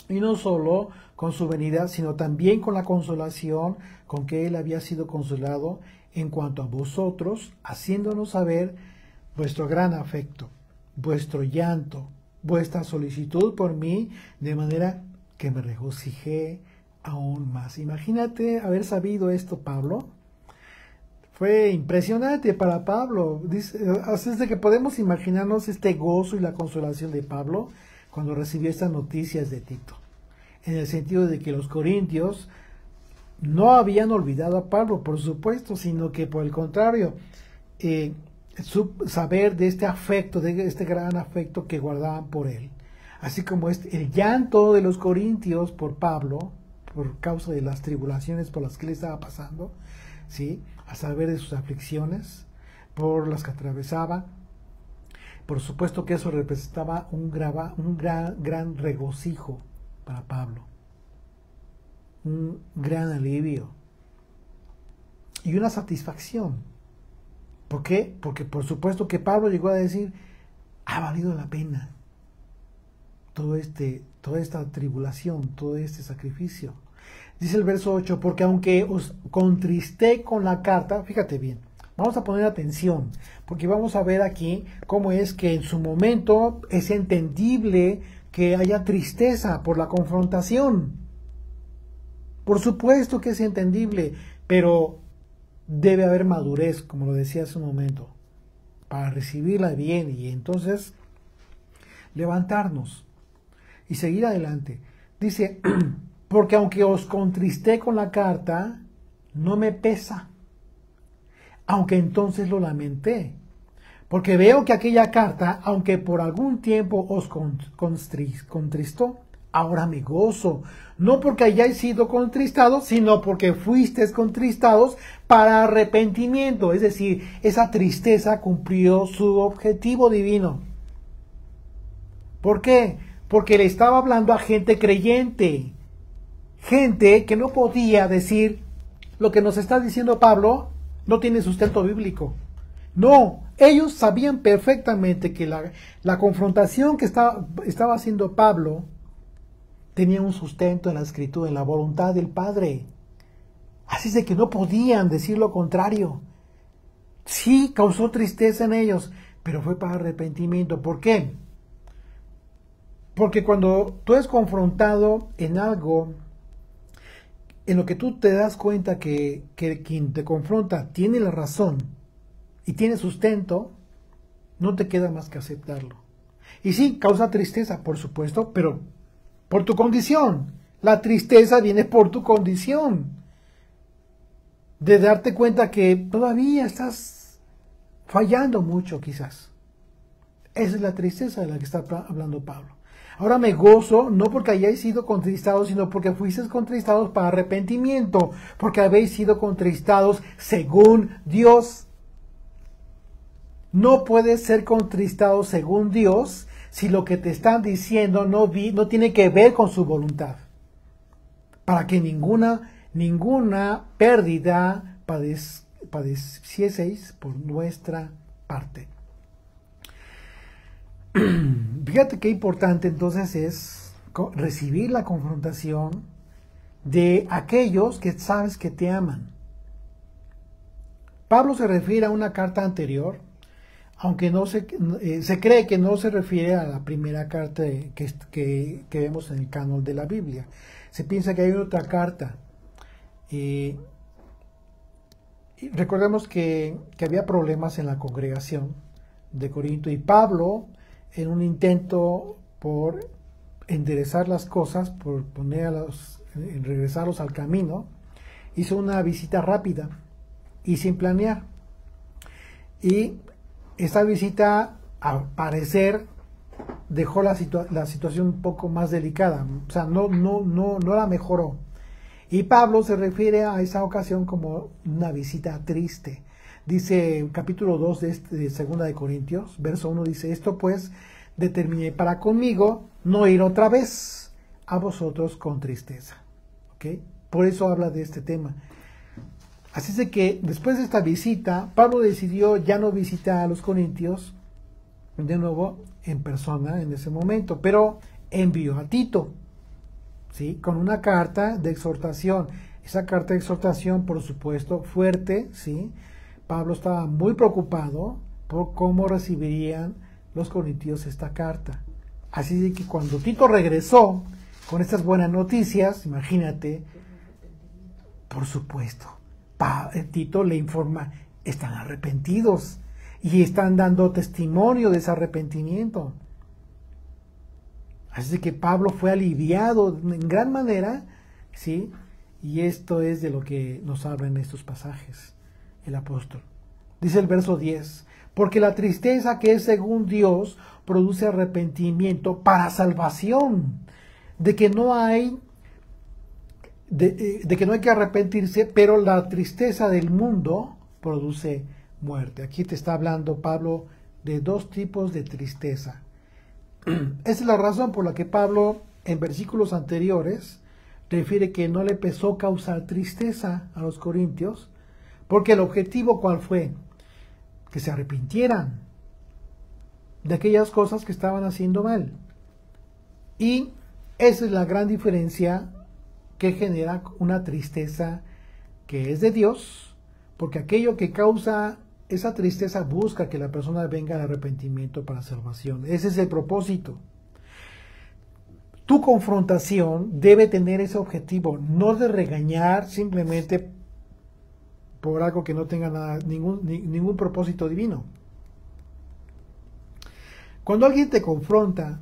Speaker 1: y no solo con su venida, sino también con la consolación con que él había sido consolado en cuanto a vosotros, haciéndonos saber vuestro gran afecto, vuestro llanto, vuestra solicitud por mí, de manera que me regocijé aún más. Imagínate haber sabido esto, Pablo. Fue impresionante para Pablo. Así es de que podemos imaginarnos este gozo y la consolación de Pablo cuando recibió estas noticias de Tito. En el sentido de que los corintios no habían olvidado a Pablo, por supuesto, sino que por el contrario, saber de este afecto, de este gran afecto que guardaban por él. Así como el llanto de los corintios por Pablo, por causa de las tribulaciones por las que él estaba pasando, ¿sí? A saber de sus aflicciones, por las que atravesaba. Por supuesto que eso representaba un gran regocijo para Pablo, un gran alivio y una satisfacción. ¿Por qué? Porque por supuesto que Pablo llegó a decir, ha valido la pena toda esta tribulación, todo este sacrificio. Dice el verso 8, porque aunque os contristé con la carta, fíjate bien, vamos a poner atención, porque vamos a ver aquí cómo es que en su momento es entendible que haya tristeza por la confrontación. Por supuesto que es entendible, pero debe haber madurez, como lo decía hace un momento, para recibirla bien y entonces levantarnos y seguir adelante. Dice, porque aunque os contristé con la carta, no me pesa, aunque entonces lo lamenté, porque veo que aquella carta, aunque por algún tiempo os contristó, ahora me gozo, no porque hayáis sido contristados, sino porque fuisteis contristados para arrepentimiento. Es decir, esa tristeza cumplió su objetivo divino. ¿Por qué? Porque le estaba hablando a gente creyente, gente que no podía decir lo que nos está diciendo Pablo no tiene sustento bíblico. No, ellos sabían perfectamente que la confrontación que estaba haciendo Pablo tenía un sustento en la escritura, en la voluntad del Padre. Así es de que no podían decir lo contrario. Sí, causó tristeza en ellos, pero fue para arrepentimiento. ¿Por qué? Porque cuando tú eres confrontado en algo, en lo que tú te das cuenta que quien te confronta tiene la razón y tiene sustento, no te queda más que aceptarlo. Y sí, causa tristeza, por supuesto, pero por tu condición. La tristeza viene por tu condición. De darte cuenta que todavía estás fallando mucho, quizás. Esa es la tristeza de la que está hablando Pablo. Ahora me gozo, no porque hayáis sido contristados, sino porque fuisteis contristados para arrepentimiento, porque habéis sido contristados según Dios. No puedes ser contristado según Dios si lo que te están diciendo no tiene que ver con su voluntad. Para que ninguna pérdida padecieseis por nuestra parte. Fíjate qué importante entonces es recibir la confrontación de aquellos que sabes que te aman. Pablo se refiere a una carta anterior, aunque no se cree que no se refiere a la primera carta que vemos en el canon de la Biblia. Se piensa que hay otra carta. Y recordemos que había problemas en la congregación de Corinto y Pablo, en un intento por enderezar las cosas, por regresarlos al camino, hizo una visita rápida y sin planear. Y esta visita, al parecer, dejó la situación un poco más delicada, o sea, no la mejoró. Y Pablo se refiere a esa ocasión como una visita triste. Dice capítulo 2 de 2 de Corintios, verso 1, dice, esto pues determiné para conmigo no ir otra vez a vosotros con tristeza. ¿Okay? Por eso habla de este tema. Así es de que después de esta visita, Pablo decidió ya no visitar a los corintios de nuevo en persona en ese momento, pero envió a Tito, ¿sí? Con una carta de exhortación. Esa carta de exhortación, por supuesto, fuerte, ¿sí? Pablo estaba muy preocupado por cómo recibirían los corintios esta carta. Así de que cuando Tito regresó con estas buenas noticias, imagínate, por supuesto, Tito le informa, están arrepentidos y están dando testimonio de ese arrepentimiento. Así que Pablo fue aliviado en gran manera, ¿sí? Y esto es de lo que nos habla en estos pasajes el apóstol. Dice el verso 10, porque la tristeza que es según Dios produce arrepentimiento para salvación, de que no hay que arrepentirse, pero la tristeza del mundo produce muerte. Aquí te está hablando Pablo de dos tipos de tristeza. Esa es la razón por la que Pablo en versículos anteriores refiere que no le pesó causar tristeza a los corintios, porque el objetivo ¿cuál fue? Que se arrepintieran de aquellas cosas que estaban haciendo mal. Y esa es la gran diferencia que genera una tristeza que es de Dios, porque aquello que causa esa tristeza busca que la persona venga al arrepentimiento para salvación. Ese es el propósito. Tu confrontación debe tener ese objetivo, no de regañar simplemente por algo que no tenga ningún propósito divino. Cuando alguien te confronta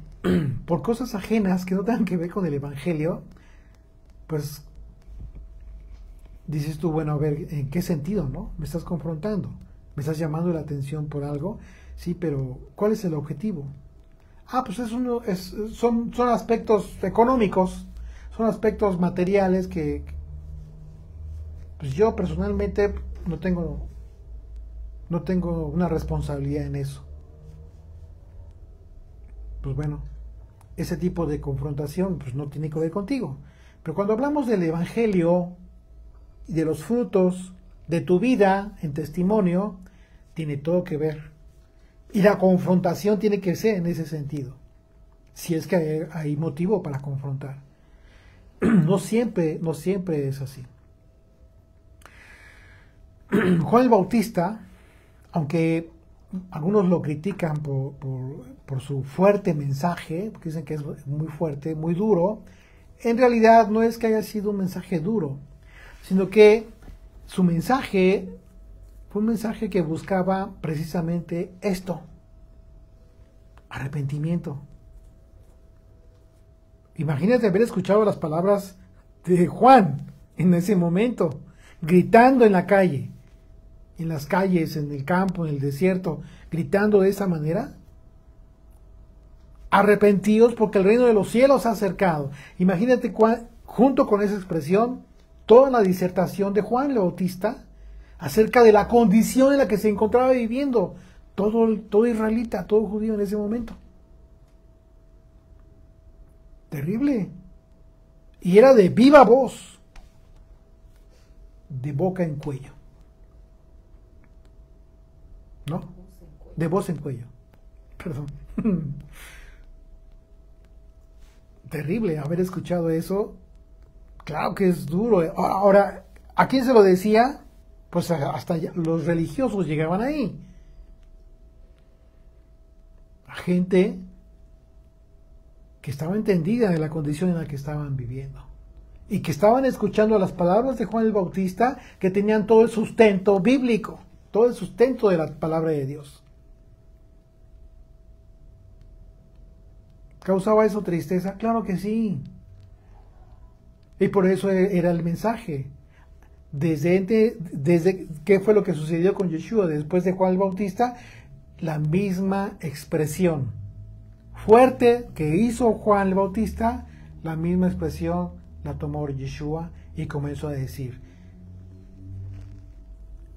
Speaker 1: por cosas ajenas que no tengan que ver con el evangelio, pues dices tú, bueno, a ver, ¿en qué sentido, no? Me estás confrontando, me estás llamando la atención por algo, sí, pero ¿cuál es el objetivo? Pues son aspectos económicos, son aspectos materiales que pues yo personalmente no tengo una responsabilidad en eso. Pues bueno, ese tipo de confrontación pues no tiene que ver contigo. Pero cuando hablamos del evangelio y de los frutos de tu vida en testimonio, tiene todo que ver. Y la confrontación tiene que ser en ese sentido. Si es que hay motivo para confrontar. No siempre es así. Juan el Bautista, aunque algunos lo critican por su fuerte mensaje, porque dicen que es muy fuerte, muy duro, en realidad no es que haya sido un mensaje duro, sino que su mensaje fue un mensaje que buscaba precisamente esto: arrepentimiento. Imagínate haber escuchado las palabras de Juan en ese momento, gritando en la calle, en las calles, en el campo, en el desierto, gritando de esa manera. Arrepentíos porque el reino de los cielos se ha acercado. Imagínate junto con esa expresión toda la disertación de Juan el Bautista acerca de la condición en la que se encontraba viviendo todo israelita, todo judío en ese momento. Terrible. Y era de viva voz, de boca en cuello. ¿No? De voz en cuello. Perdón. Terrible haber escuchado eso. Claro que es duro. Ahora, ¿a quién se lo decía? Pues hasta los religiosos llegaban ahí. A gente que estaba entendida de la condición en la que estaban viviendo. Y que estaban escuchando las palabras de Juan el Bautista, que tenían todo el sustento bíblico, todo el sustento de la palabra de Dios. ¿Causaba eso tristeza? Claro que sí. Y por eso era el mensaje. Desde qué fue lo que sucedió con Yeshua después de Juan el Bautista, la misma expresión fuerte que hizo Juan el Bautista, la misma expresión la tomó Yeshua y comenzó a decir: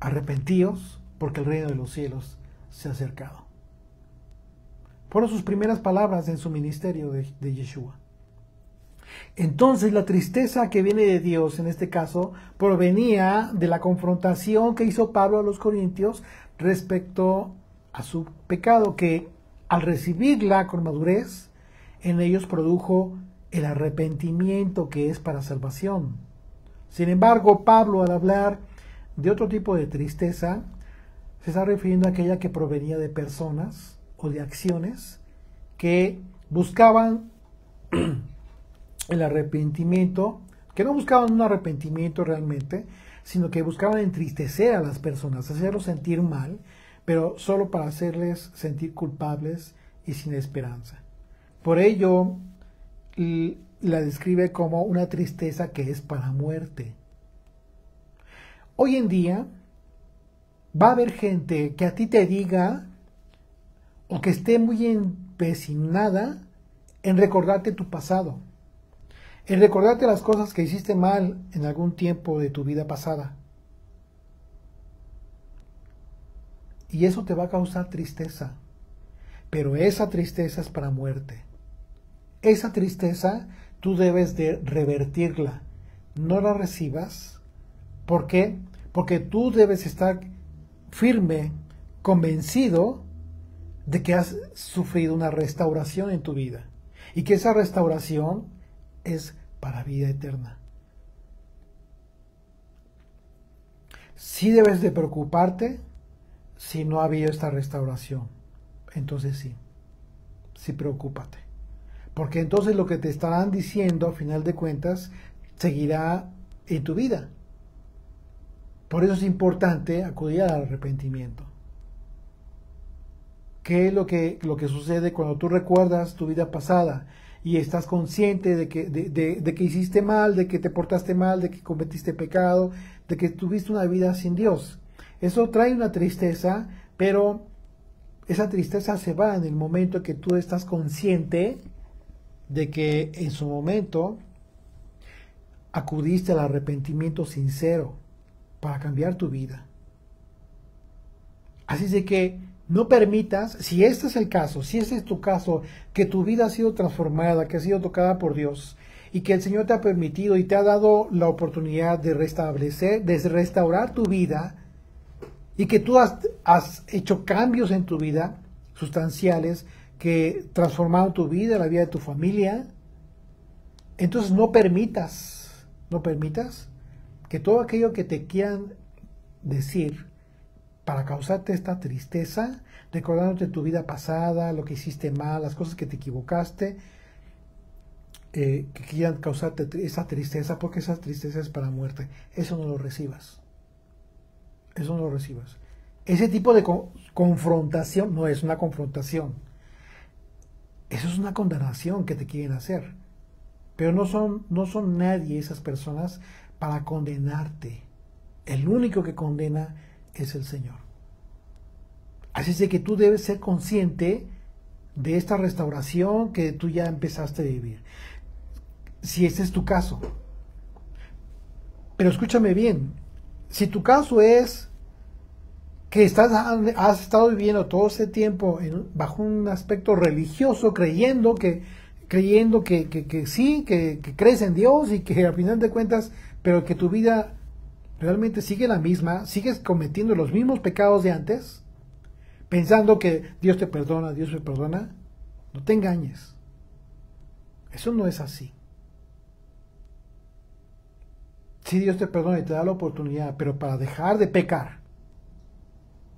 Speaker 1: arrepentíos porque el reino de los cielos se ha acercado. Fueron sus primeras palabras en su ministerio de Yeshua. Entonces la tristeza que viene de Dios en este caso provenía de la confrontación que hizo Pablo a los corintios respecto a su pecado, que al recibirla con madurez en ellos produjo el arrepentimiento que es para salvación. Sin embargo, Pablo, al hablar de otro tipo de tristeza, se está refiriendo a aquella que provenía de personas o de acciones que buscaban el arrepentimiento, que no buscaban un arrepentimiento realmente, sino que buscaban entristecer a las personas, hacerlos sentir mal, pero solo para hacerles sentir culpables y sin esperanza. Por ello, la describe como una tristeza que es para muerte. Hoy en día, va a haber gente que a ti te diga, o que esté muy empecinada en recordarte tu pasado, en recordarte las cosas que hiciste mal en algún tiempo de tu vida pasada. Y eso te va a causar tristeza, pero esa tristeza es para muerte. Esa tristeza tú debes de revertirla, no la recibas. ¿Por qué? Porque tú debes estar firme, convencido de que has sufrido una restauración en tu vida y que esa restauración es para vida eterna. Sí debes de preocuparte si no ha habido esta restauración. Entonces sí preocúpate. Porque entonces lo que te estarán diciendo, a final de cuentas, seguirá en tu vida. Por eso es importante acudir al arrepentimiento. ¿Qué es lo que sucede cuando tú recuerdas tu vida pasada y estás consciente de que hiciste mal, de que te portaste mal, de que cometiste pecado, de que tuviste una vida sin Dios? Eso trae una tristeza, pero Esa tristeza se va en el momento que tú estás consciente de que en su momento acudiste al arrepentimiento sincero para cambiar tu vida. Así es de que no permitas, si este es el caso, si este es tu caso, que tu vida ha sido transformada, que ha sido tocada por Dios y que el Señor te ha permitido y te ha dado la oportunidad de restablecer, de restaurar tu vida y que tú has hecho cambios en tu vida sustanciales que transformaron tu vida, la vida de tu familia, entonces no permitas que todo aquello que te quieran decir para causarte esta tristeza, recordándote tu vida pasada, lo que hiciste mal, las cosas que te equivocaste, que quieran causarte esa tristeza, porque esa tristeza es para muerte. Eso no lo recibas. Eso no lo recibas. Ese tipo de confrontación no es una confrontación. Eso es una condenación que te quieren hacer. Pero no son nadie esas personas para condenarte. El único que condena es el Señor. Así es de que tú debes ser consciente de esta restauración que tú ya empezaste a vivir. Si ese es tu caso. Pero escúchame bien. Si tu caso es que has estado viviendo todo ese tiempo bajo un aspecto religioso, creyendo que sí, que crees en Dios y que al final de cuentas, pero que tu vida realmente sigue la misma, sigues cometiendo los mismos pecados de antes, pensando que Dios te perdona, no te engañes. Eso no es así. Sí, Dios te perdona y te da la oportunidad, pero para dejar de pecar.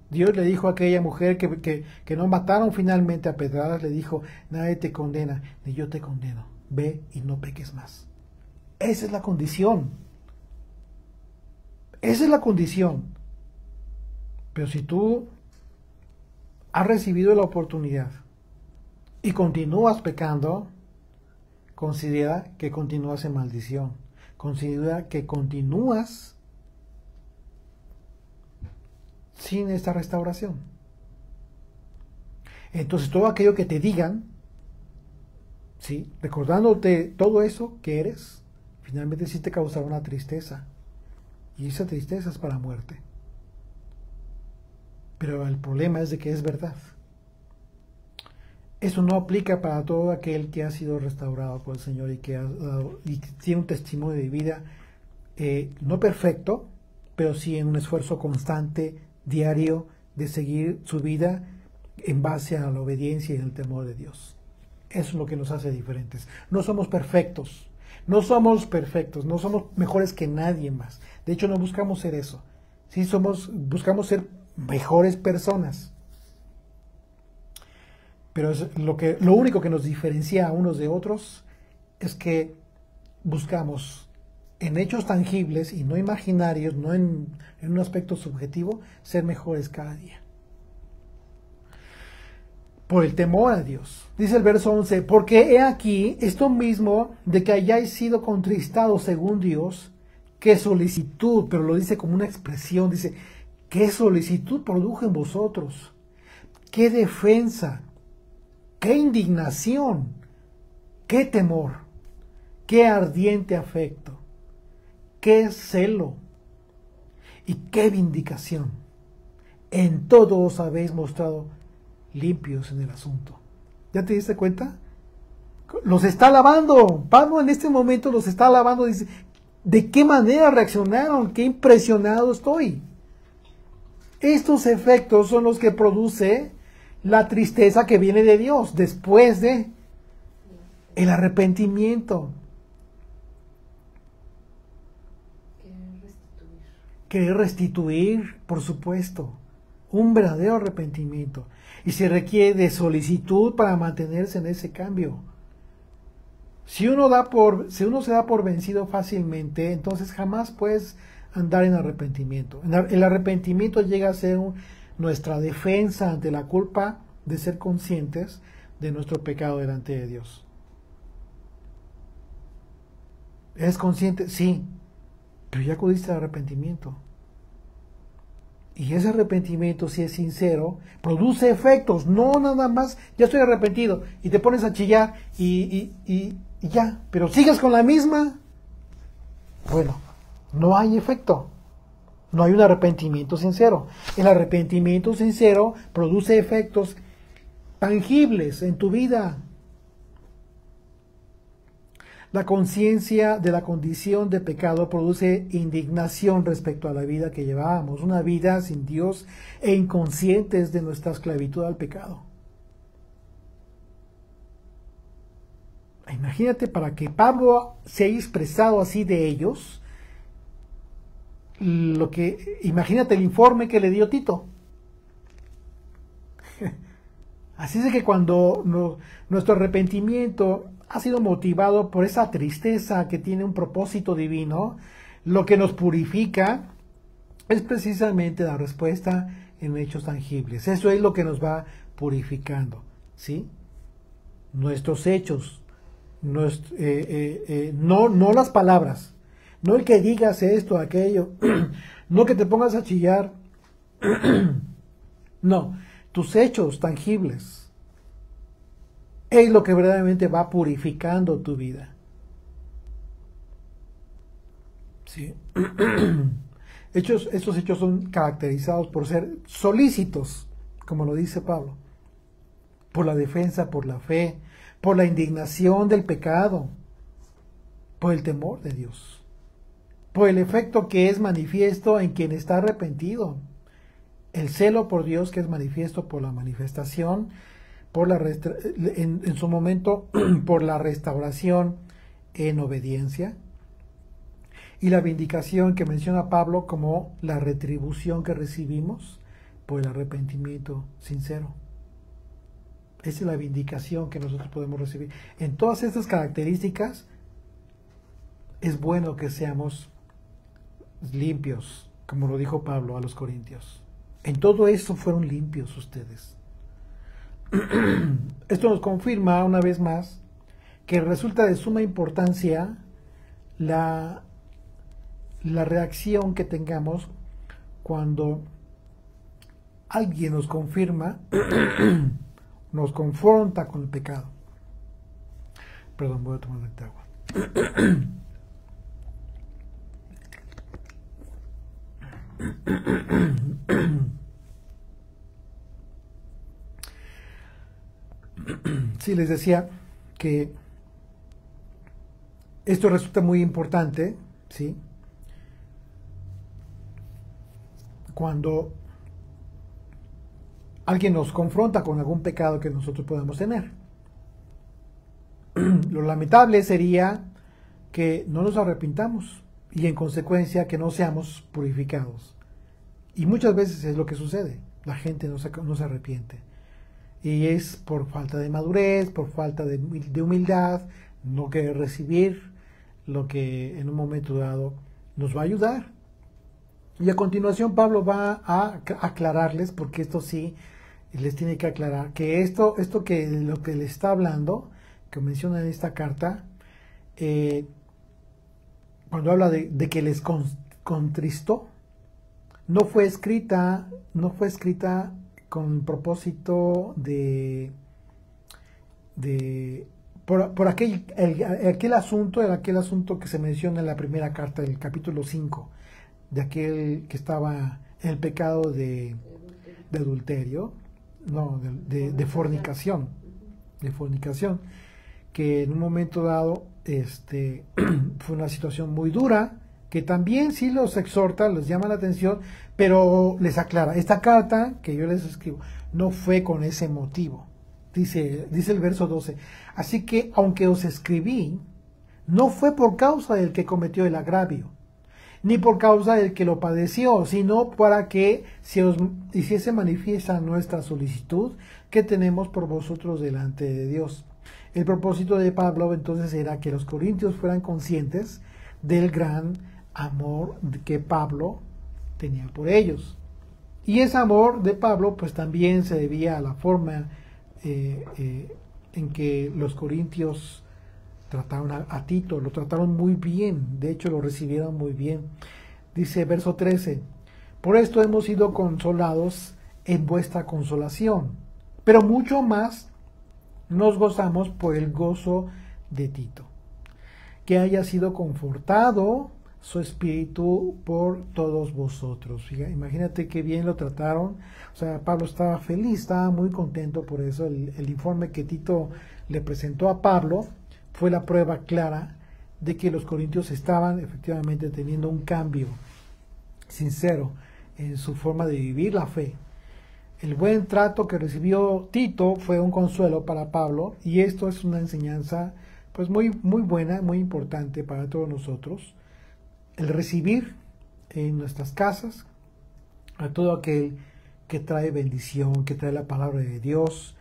Speaker 1: Dios le dijo a aquella mujer que no mataron finalmente a pedradas, le dijo, nadie te condena, ni yo te condeno. Ve y no peques más. Esa es la condición. Esa es la condición. Pero si tú has recibido la oportunidad y continúas pecando, considera que continúas en maldición. Considera que continúas sin esta restauración. Entonces todo aquello que te digan, ¿sí?, recordándote todo eso que eres, finalmente sí te causará una tristeza. Y esa tristeza es para muerte. Pero el problema es de que es verdad. Eso no aplica para todo aquel que ha sido restaurado por el Señor y que tiene un testimonio de vida no perfecto, pero sí en un esfuerzo constante, diario, de seguir su vida en base a la obediencia y el temor de Dios. Eso es lo que nos hace diferentes. No somos perfectos, no somos mejores que nadie más. De hecho, no buscamos ser eso. Sí, buscamos ser mejores personas. Pero lo único que nos diferencia a unos de otros es que buscamos en hechos tangibles y no imaginarios, no en un aspecto subjetivo, ser mejores cada día. Por el temor a Dios. Dice el verso 11, porque he aquí esto mismo de que hayáis sido contristados según Dios, qué solicitud, pero lo dice como una expresión, dice, qué solicitud produjo en vosotros, qué defensa, qué indignación, qué temor, qué ardiente afecto, qué celo y qué vindicación. En todo os habéis mostrado limpios en el asunto. ¿Ya te diste cuenta? Los está alabando. Pablo en este momento los está alabando. Dice, ¿de qué manera reaccionaron? ¡Qué impresionado estoy! Estos efectos son los que produce la tristeza que viene de Dios después de el arrepentimiento. Querer restituir, por supuesto, un verdadero arrepentimiento. Y se requiere de solicitud para mantenerse en ese cambio. Si uno se da por vencido fácilmente, entonces jamás puedes andar en arrepentimiento. El arrepentimiento llega a ser nuestra defensa ante la culpa de ser conscientes de nuestro pecado delante de Dios. ¿Eres consciente? Sí, pero ya acudiste al arrepentimiento. Y ese arrepentimiento, si es sincero, produce efectos, no nada más, ya estoy arrepentido, y te pones a chillar y ya, pero sigues con la misma. Bueno, no hay efecto, no hay un arrepentimiento sincero. El arrepentimiento sincero produce efectos tangibles en tu vida. La conciencia de la condición de pecado produce indignación respecto a la vida que llevábamos, una vida sin Dios e inconscientes de nuestra esclavitud al pecado. Imagínate, para que Pablo se haya expresado así de ellos, imagínate el informe que le dio Tito. Así es que cuando nuestro arrepentimiento ha sido motivado por esa tristeza que tiene un propósito divino, lo que nos purifica es precisamente la respuesta en hechos tangibles. Eso es lo que nos va purificando, ¿sí? Nuestros hechos, no las palabras, no el que digas esto, aquello, no que te pongas a chillar, no, tus hechos tangibles. Es lo que verdaderamente va purificando tu vida. ¿Sí? Estos hechos son caracterizados por ser solícitos, como lo dice Pablo, por la defensa, por la fe, por la indignación del pecado, por el temor de Dios, por el efecto que es manifiesto en quien está arrepentido, el celo por Dios que es manifiesto por la manifestación, en su momento por la restauración en obediencia, y la vindicación que menciona Pablo como la retribución que recibimos por el arrepentimiento sincero. Esa es la vindicación que nosotros podemos recibir. En todas estas características es bueno que seamos limpios, como lo dijo Pablo a los Corintios. En todo eso fueron limpios ustedes. Esto nos confirma una vez más que resulta de suma importancia la reacción que tengamos cuando alguien nos confirma, nos confronta con el pecado. Perdón, voy a tomar de agua. Sí, les decía que esto resulta muy importante, ¿sí? Cuando alguien nos confronta con algún pecado que nosotros podamos tener. Lo lamentable sería que no nos arrepintamos y en consecuencia que no seamos purificados. Y muchas veces es lo que sucede. La gente no se arrepiente. Y es por falta de madurez, por falta de humildad, no querer recibir lo que en un momento dado nos va a ayudar. Y a continuación Pablo va a aclararles, porque esto sí les tiene que aclarar, que esto que lo que le está hablando, que menciona en esta carta, cuando habla de que les contristó, no fue escrita con propósito por aquel asunto que se menciona en la primera carta del capítulo 5, de aquel que estaba en el pecado de adulterio, no, de fornicación, que en un momento dado fue una situación muy dura, que también sí los exhorta, les llama la atención, pero les aclara, esta carta que yo les escribo no fue con ese motivo. Dice el verso 12, así que aunque os escribí, no fue por causa del que cometió el agravio, ni por causa del que lo padeció, sino para que se os hiciese manifiesta nuestra solicitud que tenemos por vosotros delante de Dios. El propósito de Pablo entonces era que los corintios fueran conscientes del gran amor que Pablo tenía por ellos. Y ese amor de Pablo pues también se debía a la forma en que los corintios trataron a Tito, lo trataron muy bien, de hecho lo recibieron muy bien. Dice verso 13, Por esto hemos sido consolados en vuestra consolación, pero mucho más nos gozamos por el gozo de Tito, que haya sido confortado su espíritu por todos vosotros. Fíjate, imagínate qué bien lo trataron. O sea, Pablo estaba feliz, estaba muy contento por eso. El informe que Tito le presentó a Pablo fue la prueba clara de que los corintios estaban efectivamente teniendo un cambio sincero en su forma de vivir la fe. El buen trato que recibió Tito fue un consuelo para Pablo, y esto es una enseñanza pues muy buena, muy importante para todos nosotros. El recibir en nuestras casas a todo aquel que trae bendición, que trae la palabra de Dios,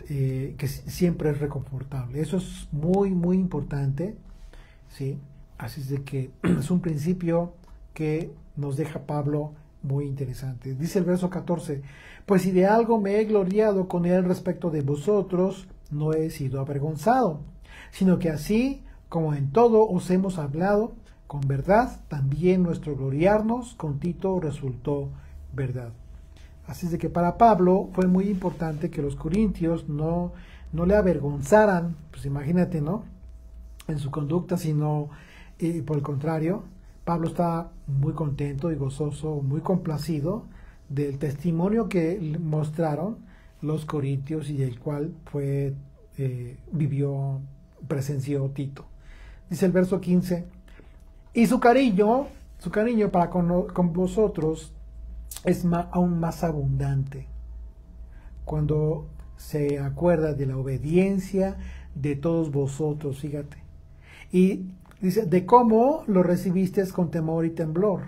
Speaker 1: que siempre es reconfortable. Eso es muy importante, ¿sí? Así es de que es un principio que nos deja Pablo muy interesante. Dice el verso 14, pues si de algo me he gloriado con él respecto de vosotros, no he sido avergonzado, sino que así como en todo os hemos hablado con verdad, también nuestro gloriarnos con Tito resultó verdad. Así es de que para Pablo fue muy importante que los corintios no le avergonzaran, pues imagínate, ¿no?, en su conducta, sino por el contrario, Pablo estaba muy contento y gozoso, muy complacido del testimonio que mostraron los corintios y el cual presenció Tito. Dice el verso 15, y su cariño para con vosotros es aún más abundante cuando se acuerda de la obediencia de todos vosotros, fíjate. Y dice, de cómo lo recibisteis con temor y temblor.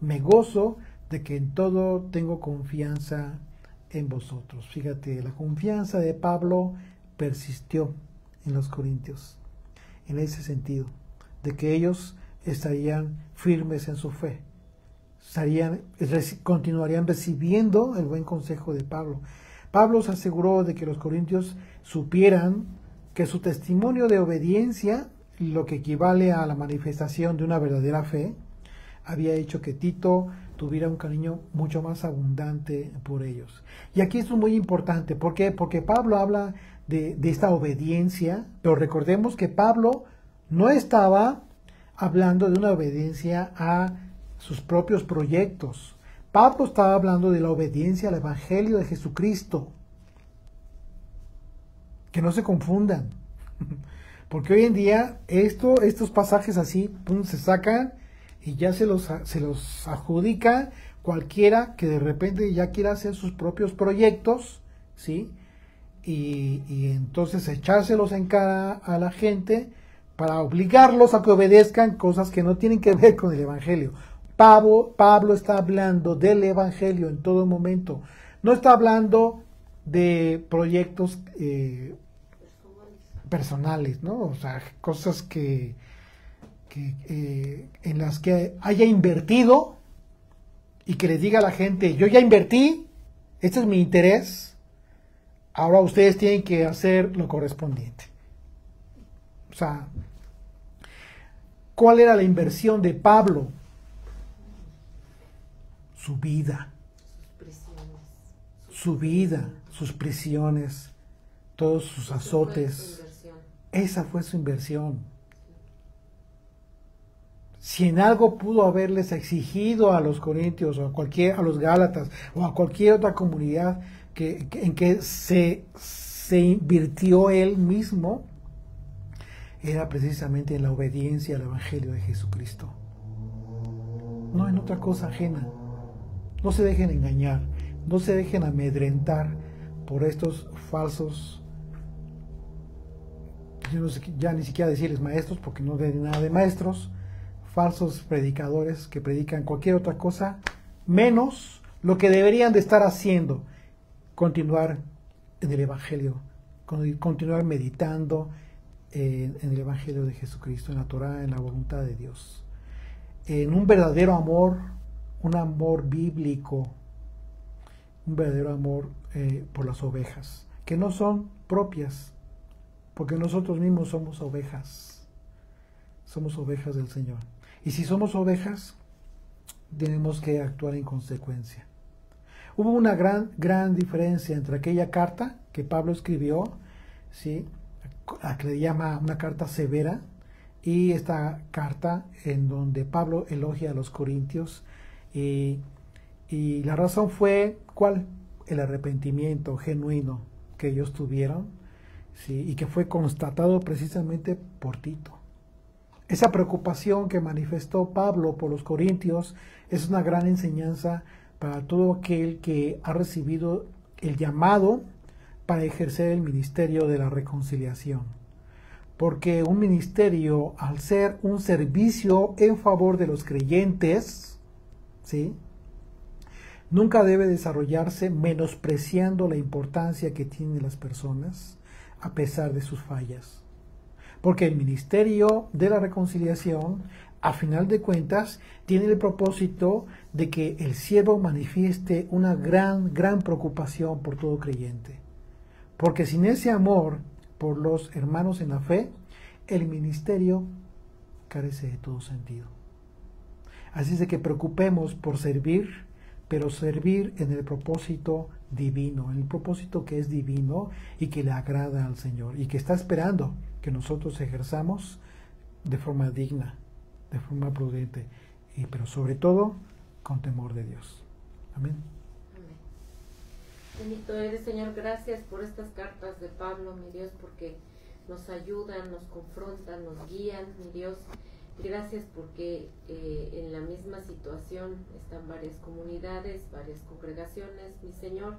Speaker 1: Me gozo de que en todo tengo confianza en vosotros. Fíjate, la confianza de Pablo persistió en los corintios, en ese sentido, de que ellos estarían firmes en su fe, continuarían recibiendo el buen consejo de Pablo. Pablo se aseguró de que los corintios supieran que su testimonio de obediencia, lo que equivale a la manifestación de una verdadera fe, había hecho que Tito tuviera un cariño mucho más abundante por ellos. Y aquí esto es muy importante. ¿Por qué? Porque Pablo habla de esta obediencia, pero recordemos que Pablo no estaba hablando de una obediencia a sus propios proyectos. Pablo estaba hablando de la obediencia al Evangelio de Jesucristo. Que no se confundan. Porque hoy en día estos pasajes así se sacan y ya se los adjudica cualquiera que de repente ya quiera hacer sus propios proyectos, ¿sí? Y entonces echárselos en cara a la gente para obligarlos a que obedezcan cosas que no tienen que ver con el Evangelio. Pablo está hablando del Evangelio en todo momento. No está hablando de proyectos personales, ¿no? O sea, cosas que en las que haya invertido y que le diga a la gente, yo ya invertí, este es mi interés, ahora ustedes tienen que hacer lo correspondiente. O sea, ¿cuál era la inversión de Pablo? Su vida, sus prisiones, todos sus azotes. Esa fue su inversión. Si en algo pudo haberles exigido a los corintios o a los gálatas o a cualquier otra comunidad en que se invirtió él mismo, era precisamente en la obediencia al Evangelio de Jesucristo. No en otra cosa ajena. No se dejen engañar, no se dejen amedrentar por estos falsos, yo no sé, ya ni siquiera decirles maestros, porque no ven nada de maestros, falsos predicadores que predican cualquier otra cosa, menos lo que deberían de estar haciendo, continuar en el Evangelio, continuar meditando en el Evangelio de Jesucristo, en la Torá, en la voluntad de Dios, en un verdadero amor, un amor bíblico, un verdadero amor por las ovejas, que no son propias, porque nosotros mismos somos ovejas del Señor. Y si somos ovejas, tenemos que actuar en consecuencia. Hubo una gran diferencia entre aquella carta que Pablo escribió, ¿sí?, a que le llama una carta severa, y esta carta en donde Pablo elogia a los corintios, y la razón fue, ¿cuál? El arrepentimiento genuino que ellos tuvieron, ¿sí?, y que fue constatado precisamente por Tito. Esa preocupación que manifestó Pablo por los corintios es una gran enseñanza para todo aquel que ha recibido el llamado para ejercer el ministerio de la reconciliación. Porque un ministerio, al ser un servicio en favor de los creyentes, ¿sí?, nunca debe desarrollarse menospreciando la importancia que tienen las personas a pesar de sus fallas. Porque el ministerio de la reconciliación, a final de cuentas, tiene el propósito de que el siervo manifieste una gran preocupación por todo creyente. Porque sin ese amor por los hermanos en la fe, el ministerio carece de todo sentido. Así es de que preocupemos por servir, pero servir en el propósito divino, en el propósito que es divino y que le agrada al Señor y que está esperando que nosotros ejerzamos de forma digna, de forma prudente, pero sobre todo con temor de Dios. Amén.
Speaker 2: Bendito eres, Señor, gracias por estas cartas de Pablo, mi Dios, porque nos ayudan, nos confrontan, nos guían, mi Dios. Gracias porque en la misma situación están varias comunidades, varias congregaciones, mi Señor,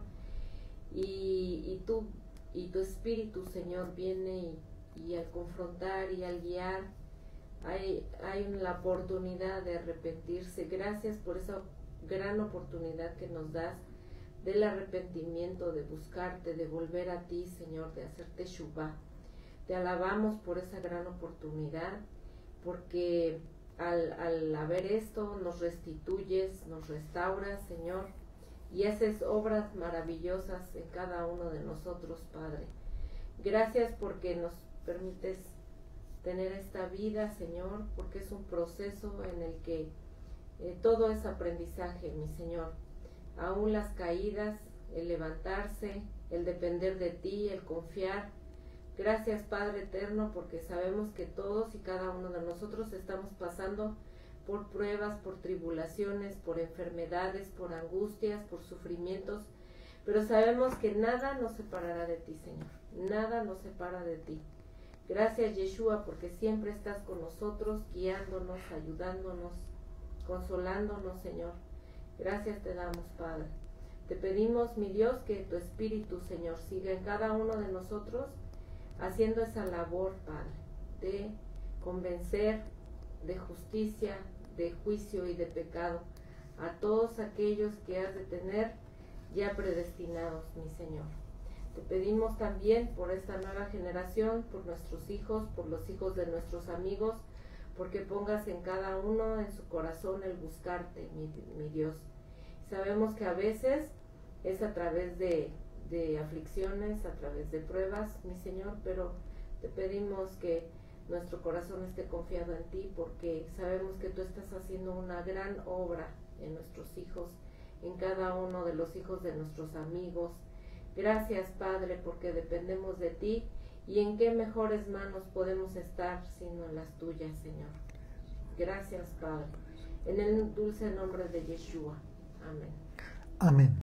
Speaker 2: y tu Espíritu, Señor, viene y al confrontar y al guiar hay la oportunidad de arrepentirse. Gracias por esa gran oportunidad que nos das del arrepentimiento, de buscarte, de volver a ti, Señor, de hacerte Teshuvá. Te alabamos por esa gran oportunidad, porque al haber esto nos restituyes, nos restauras, Señor, y haces obras maravillosas en cada uno de nosotros, Padre. Gracias porque nos permites tener esta vida, Señor, porque es un proceso en el que todo es aprendizaje, mi Señor. Aún las caídas, el levantarse, el depender de ti, el confiar. Gracias, Padre eterno, porque sabemos que todos y cada uno de nosotros estamos pasando por pruebas, por tribulaciones, por enfermedades, por angustias, por sufrimientos, pero sabemos que nada nos separará de ti, Señor. Nada nos separa de ti. Gracias, Yeshua, porque siempre estás con nosotros, guiándonos, ayudándonos, consolándonos, Señor. Gracias te damos, Padre. Te pedimos, mi Dios, que tu Espíritu, Señor, siga en cada uno de nosotros, haciendo esa labor, Padre, de convencer de justicia, de juicio y de pecado a todos aquellos que has de tener ya predestinados, mi Señor. Te pedimos también por esta nueva generación, por nuestros hijos, por los hijos de nuestros amigos, porque pongas en cada uno en su corazón el buscarte, mi Dios. Sabemos que a veces es a través de aflicciones, a través de pruebas, mi Señor, pero te pedimos que nuestro corazón esté confiado en ti, porque sabemos que tú estás haciendo una gran obra en nuestros hijos, en cada uno de los hijos de nuestros amigos. Gracias, Padre, porque dependemos de ti, y en qué mejores manos podemos estar sino en las tuyas, Señor. Gracias, Padre, en el dulce nombre de Yeshua. Amén.
Speaker 1: Amén.